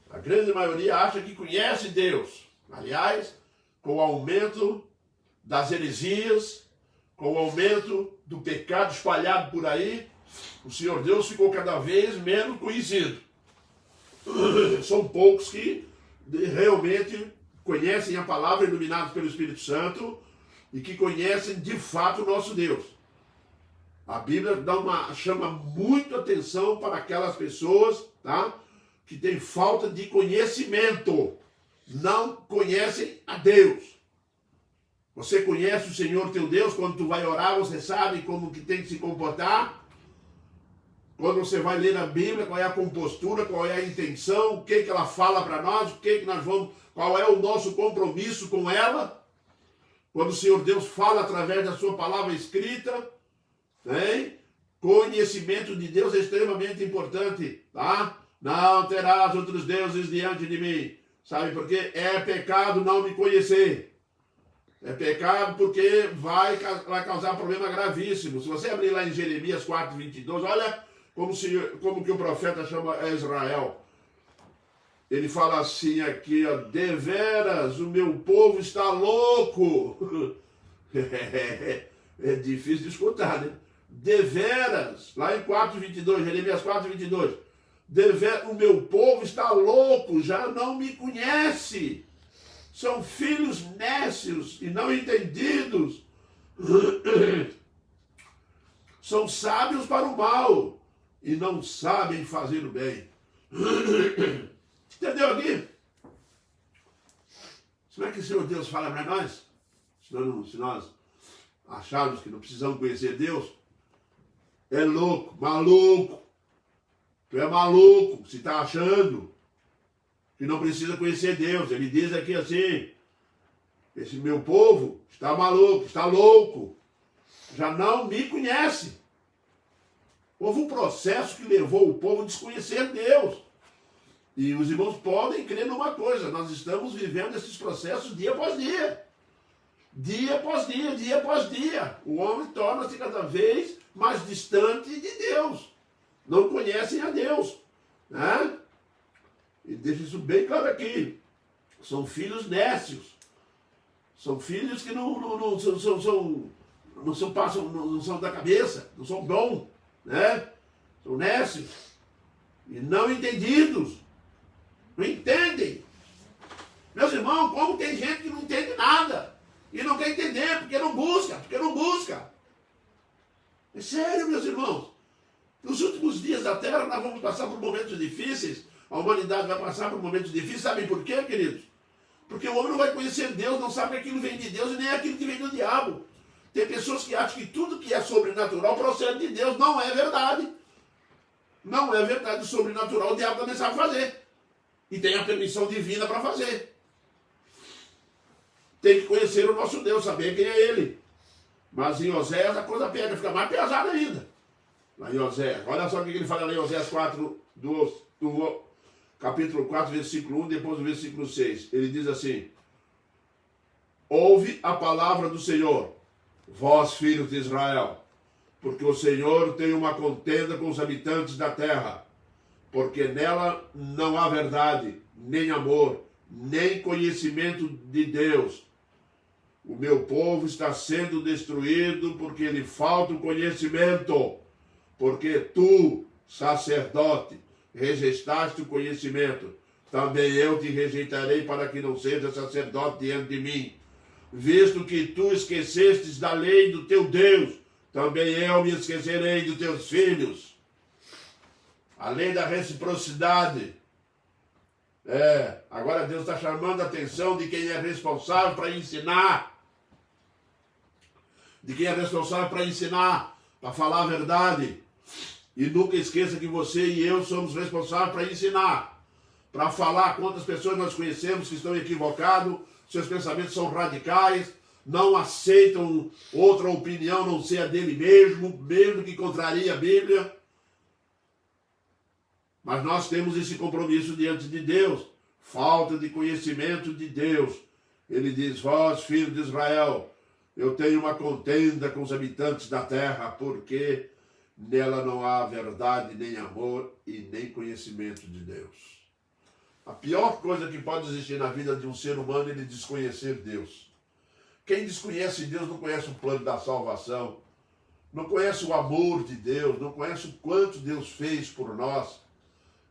A grande maioria acha que conhece Deus. Aliás, com o aumento das heresias, com o aumento do pecado espalhado por aí, o Senhor Deus ficou cada vez menos conhecido. São poucos que realmente conhecem a palavra, iluminados pelo Espírito Santo, e que conhecem de fato o nosso Deus. A Bíblia chama muito atenção para aquelas pessoas, tá, que têm falta de conhecimento, não conhecem a Deus. Você conhece o Senhor teu Deus? Quando tu vai orar, você sabe como que tem que se comportar? Quando você vai ler a Bíblia, qual é a compostura, qual é a intenção, o que ela fala para nós, o que nós vamos, qual é o nosso compromisso com ela? Quando o Senhor Deus fala através da sua palavra escrita, hein? Conhecimento de Deus é extremamente importante, tá? Não terás outros deuses diante de mim. Sabe por quê? É pecado não me conhecer. É pecado porque vai causar problema gravíssimo. Se você abrir lá em Jeremias 4, 22, olha como que o profeta chama Israel. Ele fala assim aqui, ó: deveras o meu povo está louco. É difícil de escutar, né? Deveras, lá em 4:22, Jeremias 4:22, o meu povo está louco, já não me conhece. São filhos nécios e não entendidos. São sábios para o mal e não sabem fazer o bem. Entendeu aqui? Como é que o Senhor Deus fala para nós? Se nós acharmos que não precisamos conhecer Deus, é louco, maluco. Tu é maluco se está achando que não precisa conhecer Deus. Ele diz aqui assim, esse meu povo está maluco, está louco, já não me conhece. Houve um processo que levou o povo a desconhecer Deus. E os irmãos podem crer numa coisa, nós estamos vivendo esses processos dia após dia. Dia após dia, dia após dia. O homem torna-se cada vez mais distante de Deus. Não conhecem a Deus. Né? E deixa isso bem claro aqui. São filhos nécios. São filhos que não são da cabeça, não são bons. Né? São nécios. E não entendidos. Não entendem. Meus irmãos, como tem gente que não entende nada. E não quer entender, porque não busca. É sério, meus irmãos. Nos últimos dias da Terra, nós vamos passar por momentos difíceis. A humanidade vai passar por momentos difíceis. Sabem por quê, queridos? Porque o homem não vai conhecer Deus, não sabe que aquilo vem de Deus e nem aquilo que vem do diabo. Tem pessoas que acham que tudo que é sobrenatural procede de Deus. Não é verdade. Não é verdade. O sobrenatural o diabo também sabe fazer. E tem a permissão divina para fazer. Tem que conhecer o nosso Deus, saber quem é Ele. Mas em Oséias a coisa pega, fica mais pesada ainda. Lá em Oséias. Olha só o que ele fala lá em Oséias 4, do capítulo 4, versículo 1, depois do versículo 6. Ele diz assim: ouve a palavra do Senhor, vós filhos de Israel, porque o Senhor tem uma contenda com os habitantes da terra, porque nela não há verdade, nem amor, nem conhecimento de Deus. O meu povo está sendo destruído porque lhe falta o conhecimento. Porque tu, sacerdote, rejeitaste o conhecimento. Também eu te rejeitarei para que não seja sacerdote diante de mim. Visto que tu esquecestes da lei do teu Deus, também eu me esquecerei dos teus filhos. A lei da reciprocidade. Agora Deus está chamando a atenção de quem é responsável para ensinar. De quem é responsável para ensinar, para falar a verdade. E nunca esqueça que você e eu somos responsáveis para ensinar. Para falar quantas pessoas nós conhecemos que estão equivocados, seus pensamentos são radicais, não aceitam outra opinião não ser a dele mesmo, mesmo que contraria a Bíblia. Mas nós temos esse compromisso diante de Deus. Falta de conhecimento de Deus. Ele diz, vós, filhos de Israel, eu tenho uma contenda com os habitantes da terra, porque nela não há verdade, nem amor e nem conhecimento de Deus. A pior coisa que pode existir na vida de um ser humano é ele desconhecer Deus. Quem desconhece Deus não conhece o plano da salvação, não conhece o amor de Deus, não conhece o quanto Deus fez por nós,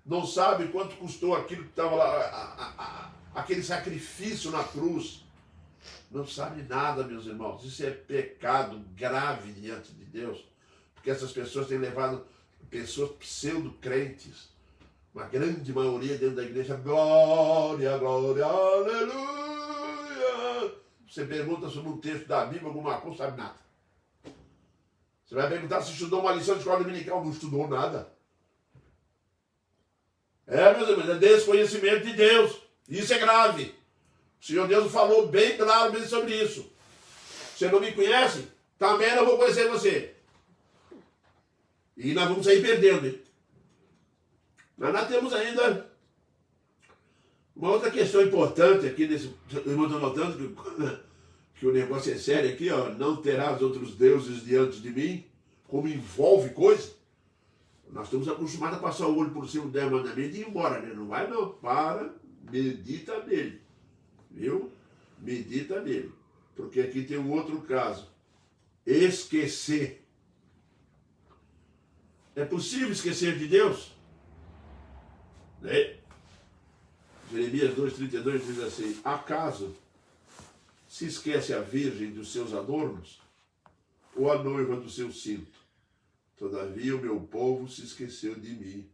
não sabe quanto custou aquilo que estava lá, aquele sacrifício na cruz. Não sabe nada, meus irmãos. Isso é pecado grave diante de Deus. Porque essas pessoas têm levado pessoas pseudo-crentes. Uma grande maioria dentro da igreja. Glória, glória, aleluia. Você pergunta sobre um texto da Bíblia, alguma coisa, não sabe nada. Você vai perguntar se estudou uma lição de escola dominical. Não estudou nada. Meus irmãos, é desconhecimento de Deus. Isso é grave. O Senhor Deus falou bem claro mesmo sobre isso. Você não me conhece? Também não vou conhecer você. E nós vamos sair perdendo. Hein? Mas nós temos ainda uma outra questão importante aqui nesse. Eu estou notando que o negócio é sério aqui, ó. Não terás outros deuses diante de mim, como envolve coisa. Nós estamos acostumados a passar o olho por cima do 10 mandamentos e ir embora, né? Não vai não. Para, medita nele. Viu? Medita nele. Porque aqui tem um outro caso. Esquecer. É possível esquecer de Deus? Né? Jeremias 2,32 diz assim: acaso se esquece a virgem dos seus adornos ou a noiva do seu cinto? Todavia o meu povo se esqueceu de mim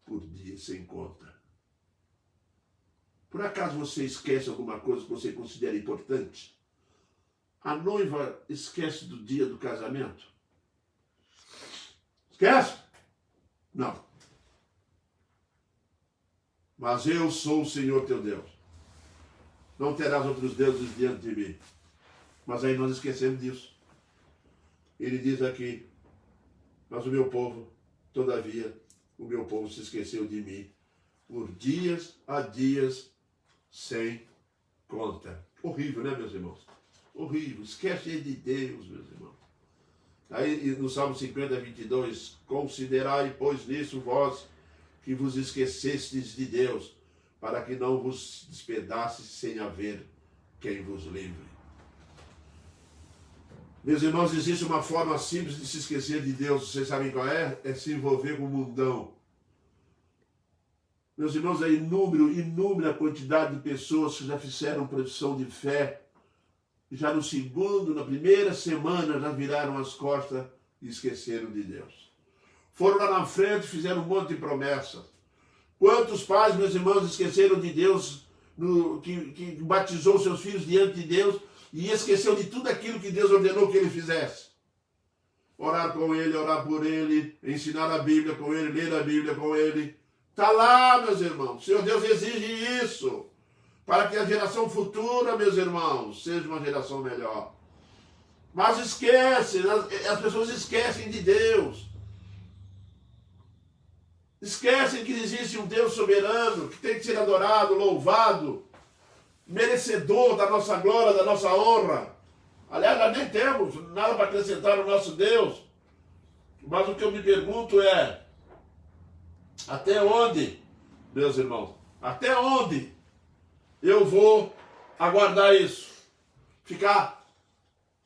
por dias sem conta. Por acaso você esquece alguma coisa que você considera importante? A noiva esquece do dia do casamento? Esquece? Não. Mas eu sou o Senhor teu Deus. Não terás outros deuses diante de mim. Mas aí nós esquecemos disso. Ele diz aqui, mas o meu povo, todavia, o meu povo se esqueceu de mim por dias a dias sem conta. Horrível, né, meus irmãos? Horrível. Esquece de Deus, meus irmãos. Aí no Salmo 50, 22, considerai, pois, nisso vós que vos esquecestes de Deus, para que não vos despedace sem haver quem vos livre. Meus irmãos, existe uma forma simples de se esquecer de Deus. Vocês sabem qual é? É se envolver com o mundão. Meus irmãos, é inúmera quantidade de pessoas que já fizeram profissão de fé. Já na primeira semana, já viraram as costas e esqueceram de Deus. Foram lá na frente e fizeram um monte de promessas. Quantos pais, meus irmãos, esqueceram de Deus, que batizou seus filhos diante de Deus e esqueceu de tudo aquilo que Deus ordenou que ele fizesse? Orar com ele, orar por ele, ensinar a Bíblia com ele, ler a Bíblia com ele. Está lá, meus irmãos. O Senhor Deus exige isso, para que a geração futura, meus irmãos, seja uma geração melhor. Mas esquece, as pessoas esquecem de Deus. Esquecem que existe um Deus soberano, que tem que ser adorado, louvado, merecedor da nossa glória, da nossa honra. Aliás, nós nem temos nada para acrescentar ao nosso Deus. Mas o que eu me pergunto é, até onde, meus irmãos, até onde eu vou aguardar isso? Ficar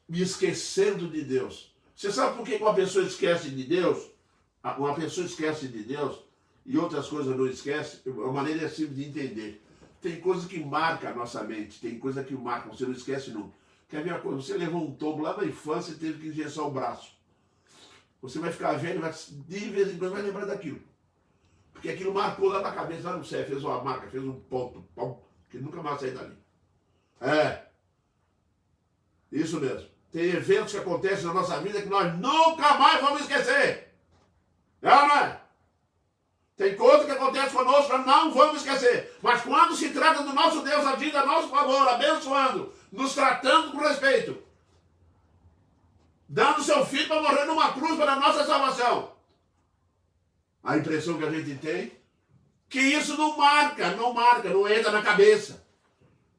me esquecendo de Deus. Você sabe por que uma pessoa esquece de Deus? Uma pessoa esquece de Deus e outras coisas não esquece. A maneira é simples de entender. Tem coisas que marcam a nossa mente, tem coisas que marcam, você não esquece nunca. Quer ver uma coisa? Você levou um tombo lá na infância e teve que engessar o braço. Você vai ficar velho, de vez em quando vai lembrar daquilo. Porque aquilo marcou lá na cabeça, lá no céu, fez uma marca, fez um ponto, que nunca mais sai dali. É. Isso mesmo. Tem eventos que acontecem na nossa vida que nós nunca mais vamos esquecer. É ou não é? Tem coisa que acontece conosco que nós não vamos esquecer. Mas quando se trata do nosso Deus agindo a nosso favor, abençoando, nos tratando com respeito, dando seu filho para morrer numa cruz para a nossa salvação, a impressão que a gente tem que isso não entra na cabeça.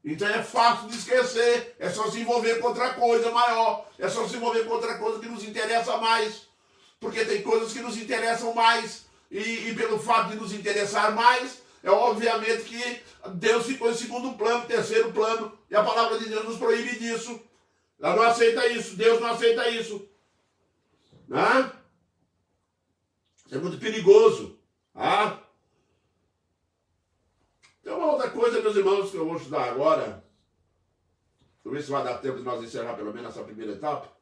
Então é fácil de esquecer, é só se envolver com outra coisa maior, é só se envolver com outra coisa que nos interessa mais. Porque tem coisas que nos interessam mais, e pelo fato de nos interessar mais, é obviamente que Deus ficou em segundo plano, terceiro plano, e a palavra de Deus nos proíbe disso. Ela não aceita isso, Deus não aceita isso. Né? Isso é muito perigoso. Ah? Tem uma outra coisa, meus irmãos, que eu vou estudar agora. Vamos ver se vai dar tempo de nós encerrar pelo menos essa primeira etapa.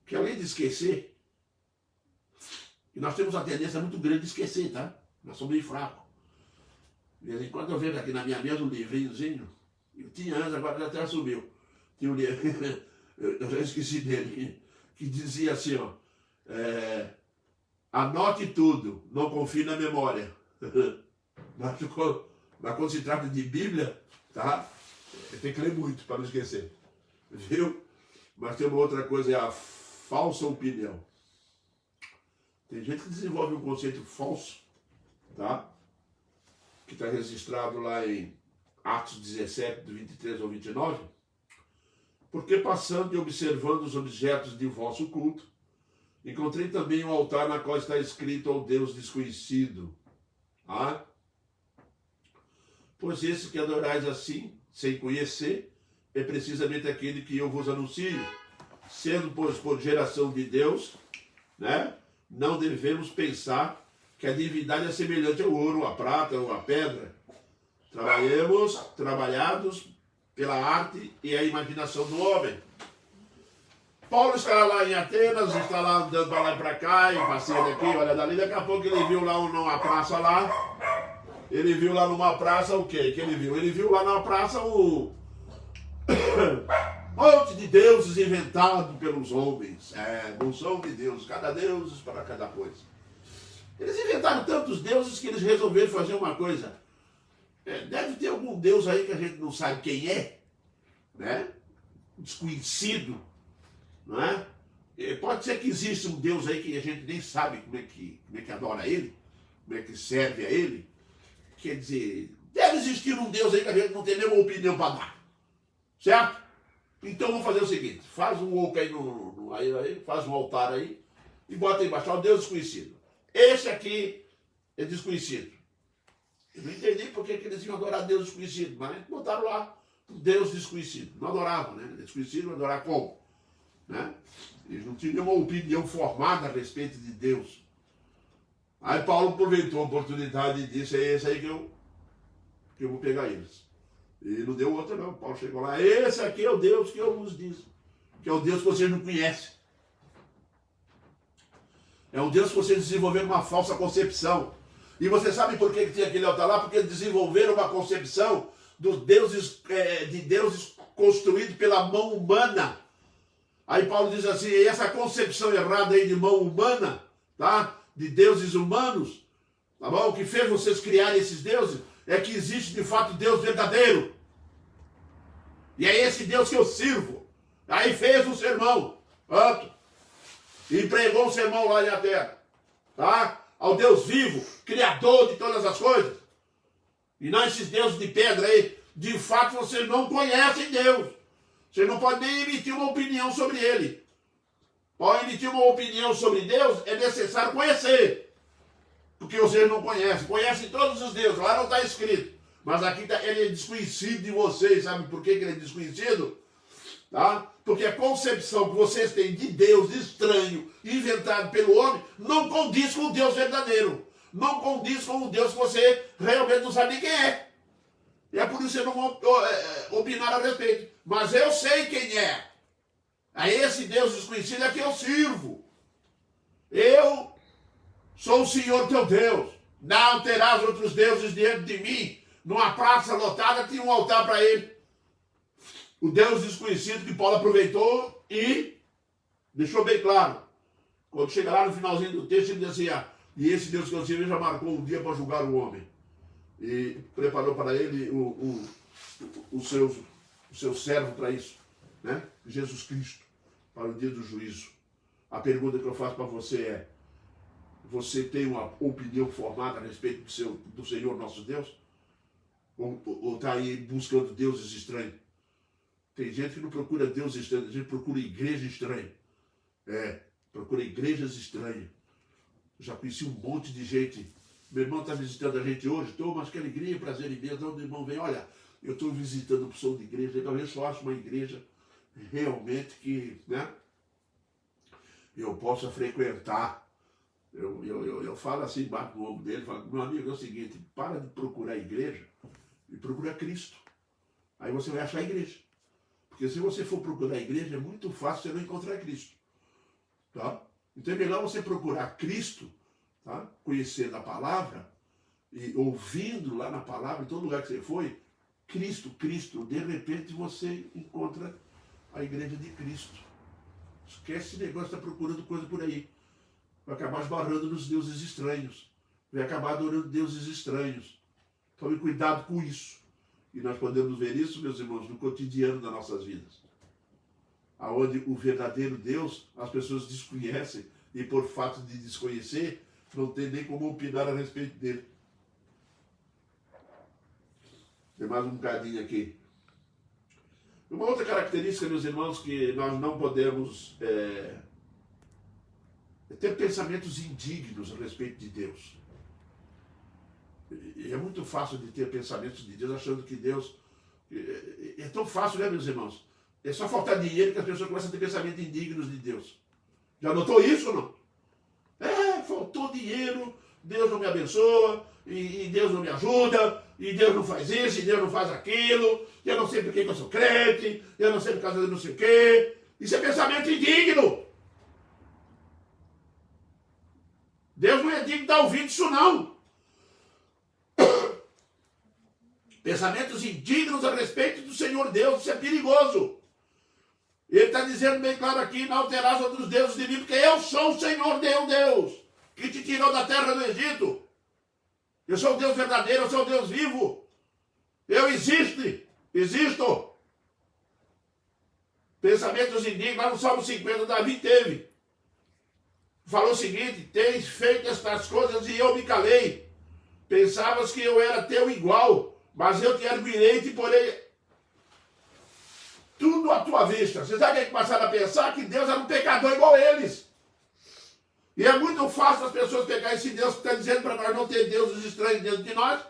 Que além de esquecer, e nós temos uma tendência muito grande de esquecer, tá? Nós somos meio fracos. De vez em quando eu vejo aqui na minha mesa um livrinhozinho, eu tinha antes, agora já até sumiu. Tinha um livro, eu já esqueci dele, que dizia assim, ó, anote tudo, não confie na memória. Mas quando se trata de Bíblia, tá? Tem que ler muito para não esquecer. Viu? Mas tem uma outra coisa, é a falsa opinião. Tem gente que desenvolve um conceito falso, tá? Que está registrado lá em Atos 17, do 23 ao 29. Porque passando e observando os objetos de vosso culto, encontrei também um altar na qual está escrito ao Deus desconhecido. Ah? Pois esse que adorais assim, sem conhecer, é precisamente aquele que eu vos anuncio. Sendo, pois, por geração de Deus, né, não devemos pensar que a divindade é semelhante ao ouro, à prata ou à pedra. Trabalhados pela arte e a imaginação do homem. Paulo está lá em Atenas, está lá andando para lá e para cá, e passeando aqui, olha dali, daqui a pouco ele viu lá numa praça lá, ele viu lá numa praça o quê? Que ele viu? Ele viu lá na praça um monte de deuses inventados pelos homens. Não são de Deus, cada deus para cada coisa. Eles inventaram tantos deuses que eles resolveram fazer uma coisa. Deve ter algum deus aí que a gente não sabe quem é, né? Desconhecido, não é? Pode ser que exista um Deus aí que a gente nem sabe como é que adora ele, como é que serve a ele. Quer dizer, deve existir um Deus aí que a gente não tem nenhuma opinião para dar, certo? Então vamos fazer o seguinte, faz um oco aí, aí, faz um altar aí e bota aí embaixo, o Deus desconhecido. Esse aqui é desconhecido. Eu não entendi por que eles iam adorar Deus desconhecido, mas botaram lá Deus desconhecido. Não adoravam, né? Desconhecido, adorar como? Né? Eles não tinham uma opinião formada a respeito de Deus. Aí Paulo aproveitou a oportunidade e disse, é esse aí que eu vou pegar eles. E não deu outra não. Paulo chegou lá, esse aqui é o Deus que eu vos disse. Que é o Deus que vocês não conhecem. É um Deus que vocês desenvolveram uma falsa concepção. E você sabe por que tinha aquele altar lá? Porque desenvolveram uma concepção dos deuses, de deuses construídos pela mão humana. Aí Paulo diz assim, essa concepção errada aí de mão humana, tá? De deuses humanos, tá bom? O que fez vocês criarem esses deuses é que existe de fato Deus verdadeiro. E é esse Deus que eu sirvo. Aí fez um sermão, pronto. E pregou um sermão lá na terra, tá? Ao Deus vivo, criador de todas as coisas. E não esses deuses de pedra aí. De fato, vocês não conhecem Deus. Você não pode nem emitir uma opinião sobre ele. Para emitir uma opinião sobre Deus, é necessário conhecer. Porque vocês não conhecem. Conhecem todos os deuses. Lá não está escrito. Mas aqui ele é desconhecido de vocês. Sabe por que ele é desconhecido? Tá? Porque a concepção que vocês têm de Deus estranho, inventado pelo homem, não condiz com o Deus verdadeiro. Não condiz com o Deus que você realmente não sabe nem quem é. E é por isso que eu não vou opinar a respeito. Mas eu sei quem é. A esse Deus desconhecido é que eu sirvo. Eu sou o Senhor teu Deus. Não terás outros deuses diante de mim. Numa praça lotada tinha um altar para ele. O Deus desconhecido que Paulo aproveitou e deixou bem claro. Quando chega lá no finalzinho do texto, ele diz assim, e esse Deus que eu sirvo já marcou um dia para julgar o homem. E preparou para ele o seu servo para isso, né? Jesus Cristo, para o dia do juízo. A pergunta que eu faço para você é, você tem uma opinião formada a respeito do Senhor nosso Deus? Ou está aí buscando deuses estranhos? Tem gente que não procura Deus estranho, a gente procura igreja estranha. Procura igrejas estranhas. Já conheci um monte de gente. Meu irmão está visitando a gente hoje, mas que alegria, prazer imenso. Onde o irmão vem, olha, eu estou visitando o som de igreja, talvez eu acho uma igreja realmente que, né, eu possa frequentar. Eu falo assim, bato no ombro dele, falo, meu amigo, é o seguinte, para de procurar igreja e procura Cristo. Aí você vai achar a igreja. Porque se você for procurar a igreja, é muito fácil você não encontrar Cristo. Tá? Então é melhor você procurar Cristo, tá? Conhecendo a palavra e ouvindo lá na palavra, em todo lugar que você foi, Cristo, Cristo. De repente você encontra a igreja de Cristo. Esquece esse negócio de estar procurando coisa por aí. Vai acabar esbarrando nos deuses estranhos. Vai acabar adorando deuses estranhos. Tome cuidado com isso. E nós podemos ver isso, meus irmãos, no cotidiano das nossas vidas. Aonde o verdadeiro Deus, as pessoas desconhecem e por fato de desconhecer, não tem nem como opinar a respeito dele. Tem mais um bocadinho aqui. Uma outra característica, meus irmãos, que nós não podemos ter pensamentos indignos a respeito de Deus. E é muito fácil de ter pensamentos de Deus achando que Deus... É tão fácil, né, meus irmãos? É só faltar dinheiro que as pessoas começam a ter pensamentos indignos de Deus. Já notou isso ou não? Faltou dinheiro, Deus não me abençoa, e Deus não me ajuda, e Deus não faz isso, e Deus não faz aquilo, e eu não sei por que eu sou crente, eu não sei por causa de não sei o quê. Isso é pensamento indigno. Deus não é digno de dar ouvido isso não. Pensamentos indignos a respeito do Senhor Deus, isso é perigoso. Ele está dizendo bem claro aqui, não terás outros deuses de mim, porque eu sou o Senhor teu Deus, que te tirou da terra do Egito. Eu sou o Deus verdadeiro, eu sou o Deus vivo. Eu existo. Pensamentos indignos, lá no Salmo 50, Davi teve. Falou o seguinte, tens feito estas coisas e eu me calei. Pensavas que eu era teu igual, mas eu te arguirei e te porei tudo à tua vista. Vocês sabem que passaram a pensar que Deus era um pecador igual a eles. E é muito fácil as pessoas pegar esse Deus que está dizendo para nós não ter deuses estranhos diante de nós.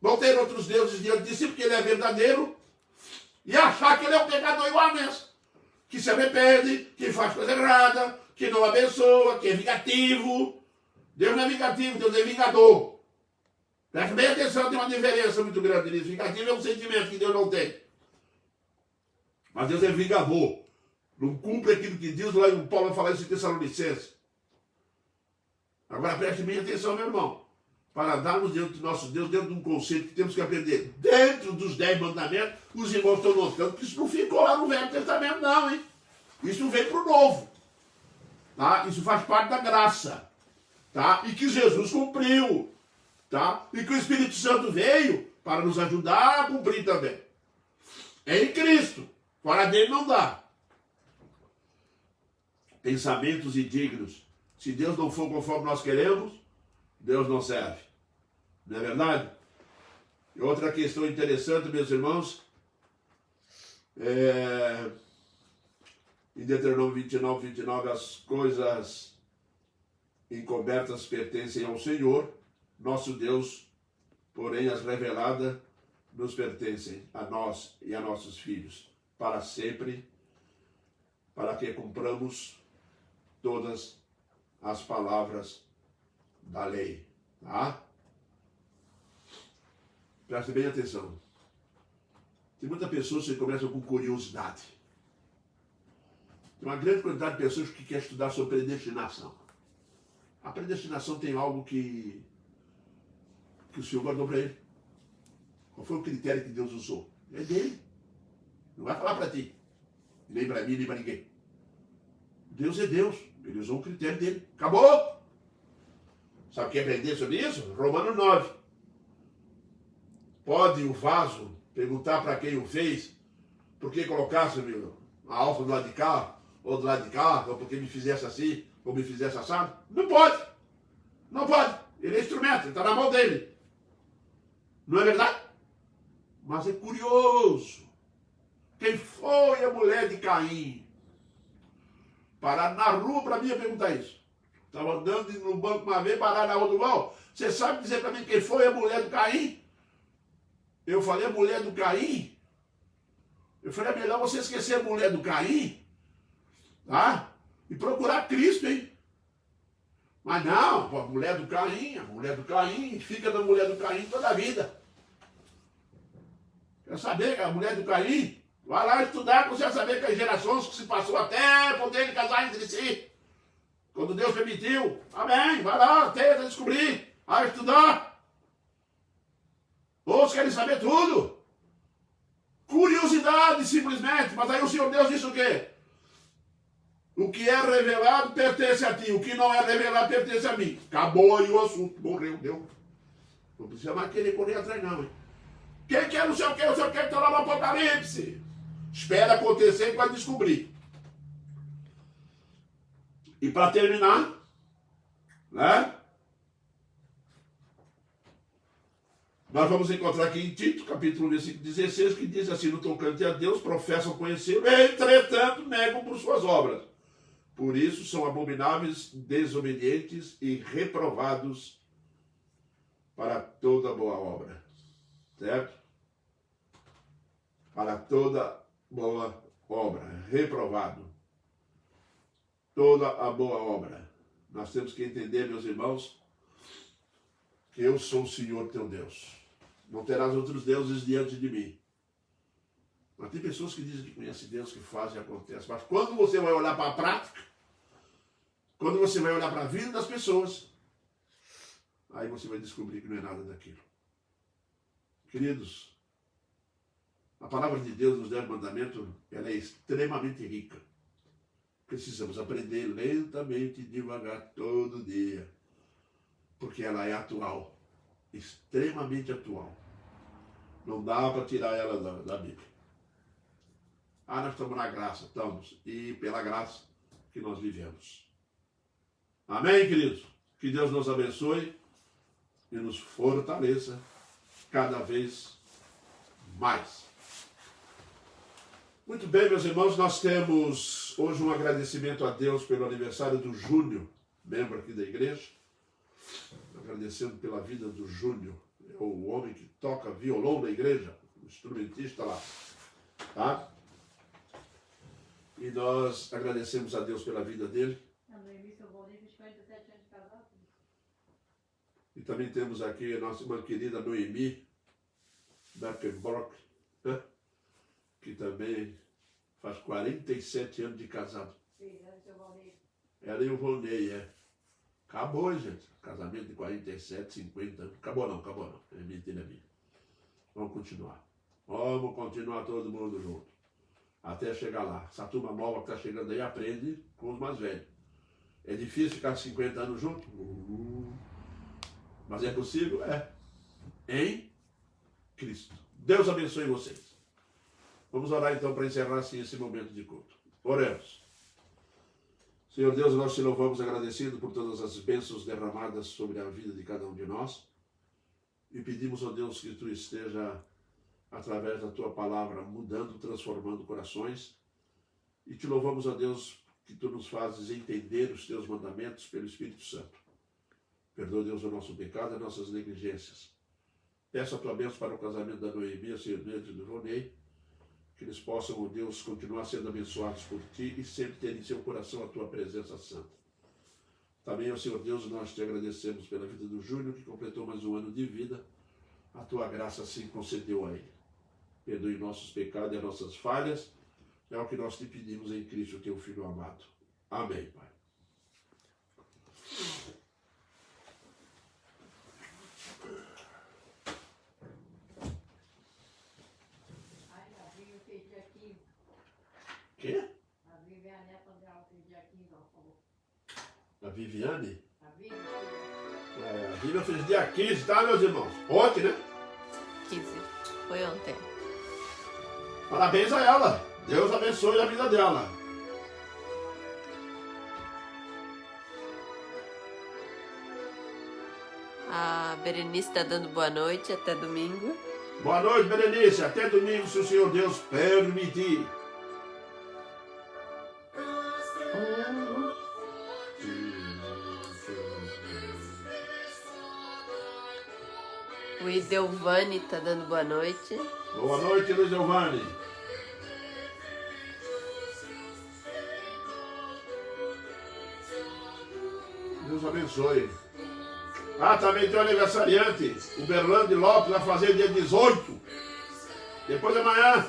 Não ter outros deuses diante de si, porque ele é verdadeiro. E achar que ele é um pecador igual a nós. Que se arrepende, que faz coisa errada, que não abençoa, que é vingativo. Deus não é vingativo, Deus é vingador. Preste bem atenção, tem uma diferença muito grande nisso. Vingativo é um sentimento que Deus não tem. Mas Deus é vingador. Não cumpre aquilo que diz, lá em Paulo vai falar isso em Tessalonicenses. Agora preste bem atenção, meu irmão. Para darmos diante do nosso Deus, dentro de um conceito que temos que aprender. Dentro dos 10 mandamentos, os irmãos estão notando que isso não ficou lá no Velho Testamento, não, hein? Isso veio para o Novo. Tá? Isso faz parte da graça. Tá? E que Jesus cumpriu. Tá? E que o Espírito Santo veio para nos ajudar a cumprir também. É em Cristo. Fora dele não dá. Pensamentos indignos. Se Deus não for conforme nós queremos, Deus não serve. Não é verdade? E outra questão interessante, meus irmãos, em Deuteronômio 29, as coisas encobertas pertencem ao Senhor, nosso Deus, porém as reveladas nos pertencem a nós e a nossos filhos, para sempre, para que cumpramos todas as palavras da lei. Tá? Preste bem atenção. Tem muitas pessoas que começam com curiosidade. Tem uma grande quantidade de pessoas que querem estudar sobre predestinação. A predestinação tem algo que o Senhor guardou para ele. Qual foi o critério que Deus usou? É dele. Não vai falar para ti. Nem para mim, nem para ninguém. Deus é Deus. Ele usou o critério dele. Acabou! Sabe quem aprender sobre isso? Romano 9. Pode o vaso perguntar para quem o fez por que colocasse a alça do lado de cá, ou do lado de cá, ou porque me fizesse assim, ou me fizesse assado? Não pode. Não pode. Ele é instrumento, ele está na mão dele. Não é verdade? Mas é curioso. Quem foi a mulher de Caim? Parar na rua para mim perguntar isso. Estava andando no banco uma vez, parar na rua do mal. Você sabe dizer para mim quem foi a mulher do Caim? Eu falei a mulher do Caim? Eu falei, é melhor você esquecer a mulher do Caim, tá? E procurar Cristo, hein? Mas não, pô, a mulher do Caim, fica da mulher do Caim toda a vida. Quer saber que a mulher do Caim? Vai lá estudar, você vai saber que as gerações que se passou até poderem casar entre si. Quando Deus permitiu. Amém. Vai lá, tenta descobrir. Vai estudar. Outros querem saber tudo. Curiosidade, simplesmente. Mas aí o Senhor Deus disse o quê? O que é revelado pertence a ti. O que não é revelado pertence a mim. Acabou aí o assunto. Morreu, deu. Não precisa mais querer correr atrás não, hein? Quem quer não sei o que, o senhor quer que está lá no Apocalipse. Espera acontecer e vai descobrir. E para terminar, né? Nós vamos encontrar aqui em Tito, capítulo 1, versículo 16, que diz assim, no tocante a Deus, professam conhecê-lo, entretanto negam por suas obras. Por isso são abomináveis, desobedientes e reprovados para toda boa obra. Certo? Para toda boa obra. Reprovado. Toda a boa obra. Nós temos que entender, meus irmãos, que eu sou o Senhor teu Deus. Não terás outros deuses diante de mim. Mas tem pessoas que dizem que conhecem Deus, que fazem e acontece. Mas quando você vai olhar para a prática, quando você vai olhar para a vida das pessoas, aí você vai descobrir que não é nada daquilo. Queridos, a palavra de Deus nos 10 mandamentos, ela é extremamente rica. Precisamos aprender lentamente e devagar todo dia. Porque ela é atual. Extremamente atual. Não dá para tirar ela da Bíblia. Nós estamos na graça, estamos. E pela graça que nós vivemos. Amém, queridos? Que Deus nos abençoe e nos fortaleça cada vez mais. Muito bem, meus irmãos, nós temos hoje um agradecimento a Deus pelo aniversário do Júnior, membro aqui da igreja. Agradecendo pela vida do Júnior, é o homem que toca violão na igreja, o instrumentista lá. Tá? E nós agradecemos a Deus pela vida dele. E também temos aqui a nossa irmã querida Noemi Beckenbrock, né? Que também faz 47 anos de casado. Ela e o Volney, Acabou, gente. Casamento de 47, 50 anos. Acabou não. É mentira minha. Vamos continuar todo mundo junto. Até chegar lá. Essa turma nova que está chegando aí aprende com os mais velhos. É difícil ficar 50 anos junto? Mas é possível? É. Em Cristo. Deus abençoe vocês. Vamos orar então para encerrar assim esse momento de culto. Oremos. Senhor Deus, nós te louvamos agradecido por todas as bênçãos derramadas sobre a vida de cada um de nós. E pedimos, ó Deus, que tu esteja, através da tua palavra, mudando, transformando corações. E te louvamos, ó Deus, que tu nos fazes entender os teus mandamentos pelo Espírito Santo. Perdoa, Deus, o nosso pecado e as nossas negligências. Peço a tua bênção para o casamento da Noemi, a Senhormente e do Ronei, que eles possam, ó Deus, continuar sendo abençoados por ti e sempre ter em seu coração a tua presença santa. Também, ó Senhor Deus, nós te agradecemos pela vida do Júnior, que completou mais um ano de vida. A tua graça assim concedeu a ele. Perdoe nossos pecados e as nossas falhas. É o que nós te pedimos em Cristo, teu Filho amado. Amém, Pai. Quê? A Viviane, a neta fez dia 15, ela falou. A Viviane? A Viviane. A Viviane fez dia 15, tá, meus irmãos? Ontem, né? 15. Foi ontem. Parabéns a ela. Deus abençoe a vida dela. A Berenice está dando boa noite, até domingo. Boa noite, Berenice. Até domingo, se o Senhor Deus permitir. O Idelvani está dando boa noite. Boa noite, Luiz Giovanni. Deus abençoe. Também tem o aniversariante. O Berlande Lopes vai fazer dia 18. Depois de amanhã.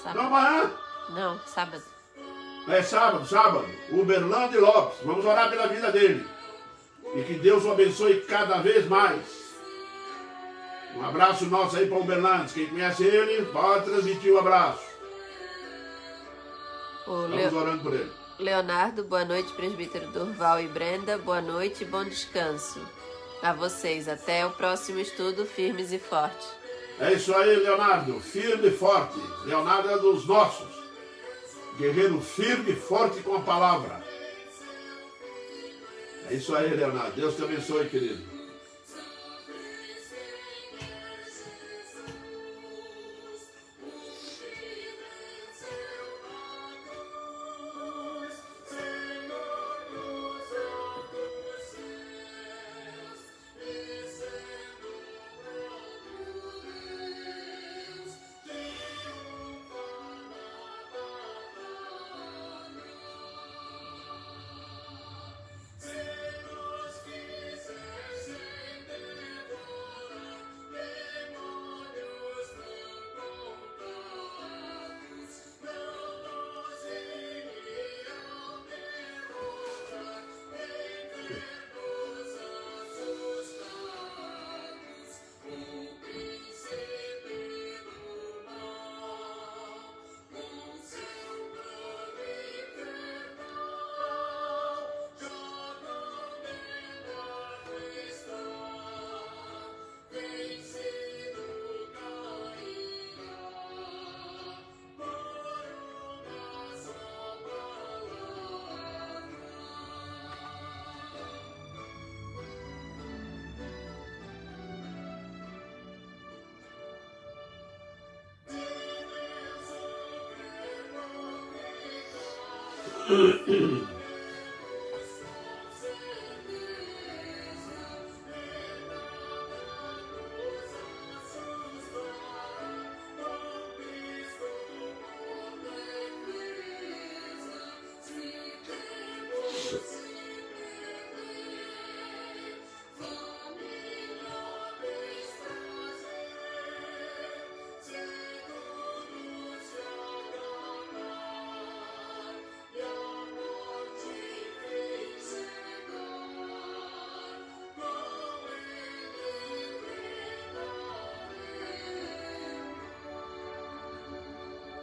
Sábado. Não, amanhã. Não, sábado. É sábado. O Berlande Lopes. Vamos orar pela vida dele. E que Deus o abençoe cada vez mais. Um abraço nosso aí para o Berlandes. Quem conhece ele, pode transmitir o abraço. Vamos orando por ele. Leonardo, boa noite, presbítero Durval e Brenda. Boa noite e bom descanso. A vocês, até o próximo estudo, firmes e fortes. É isso aí, Leonardo. Firme e forte. Leonardo é dos nossos. Guerreiro firme e forte com a palavra. É isso aí, Leonardo. Deus te abençoe, querido.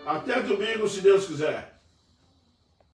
Até domingo, se Deus quiser.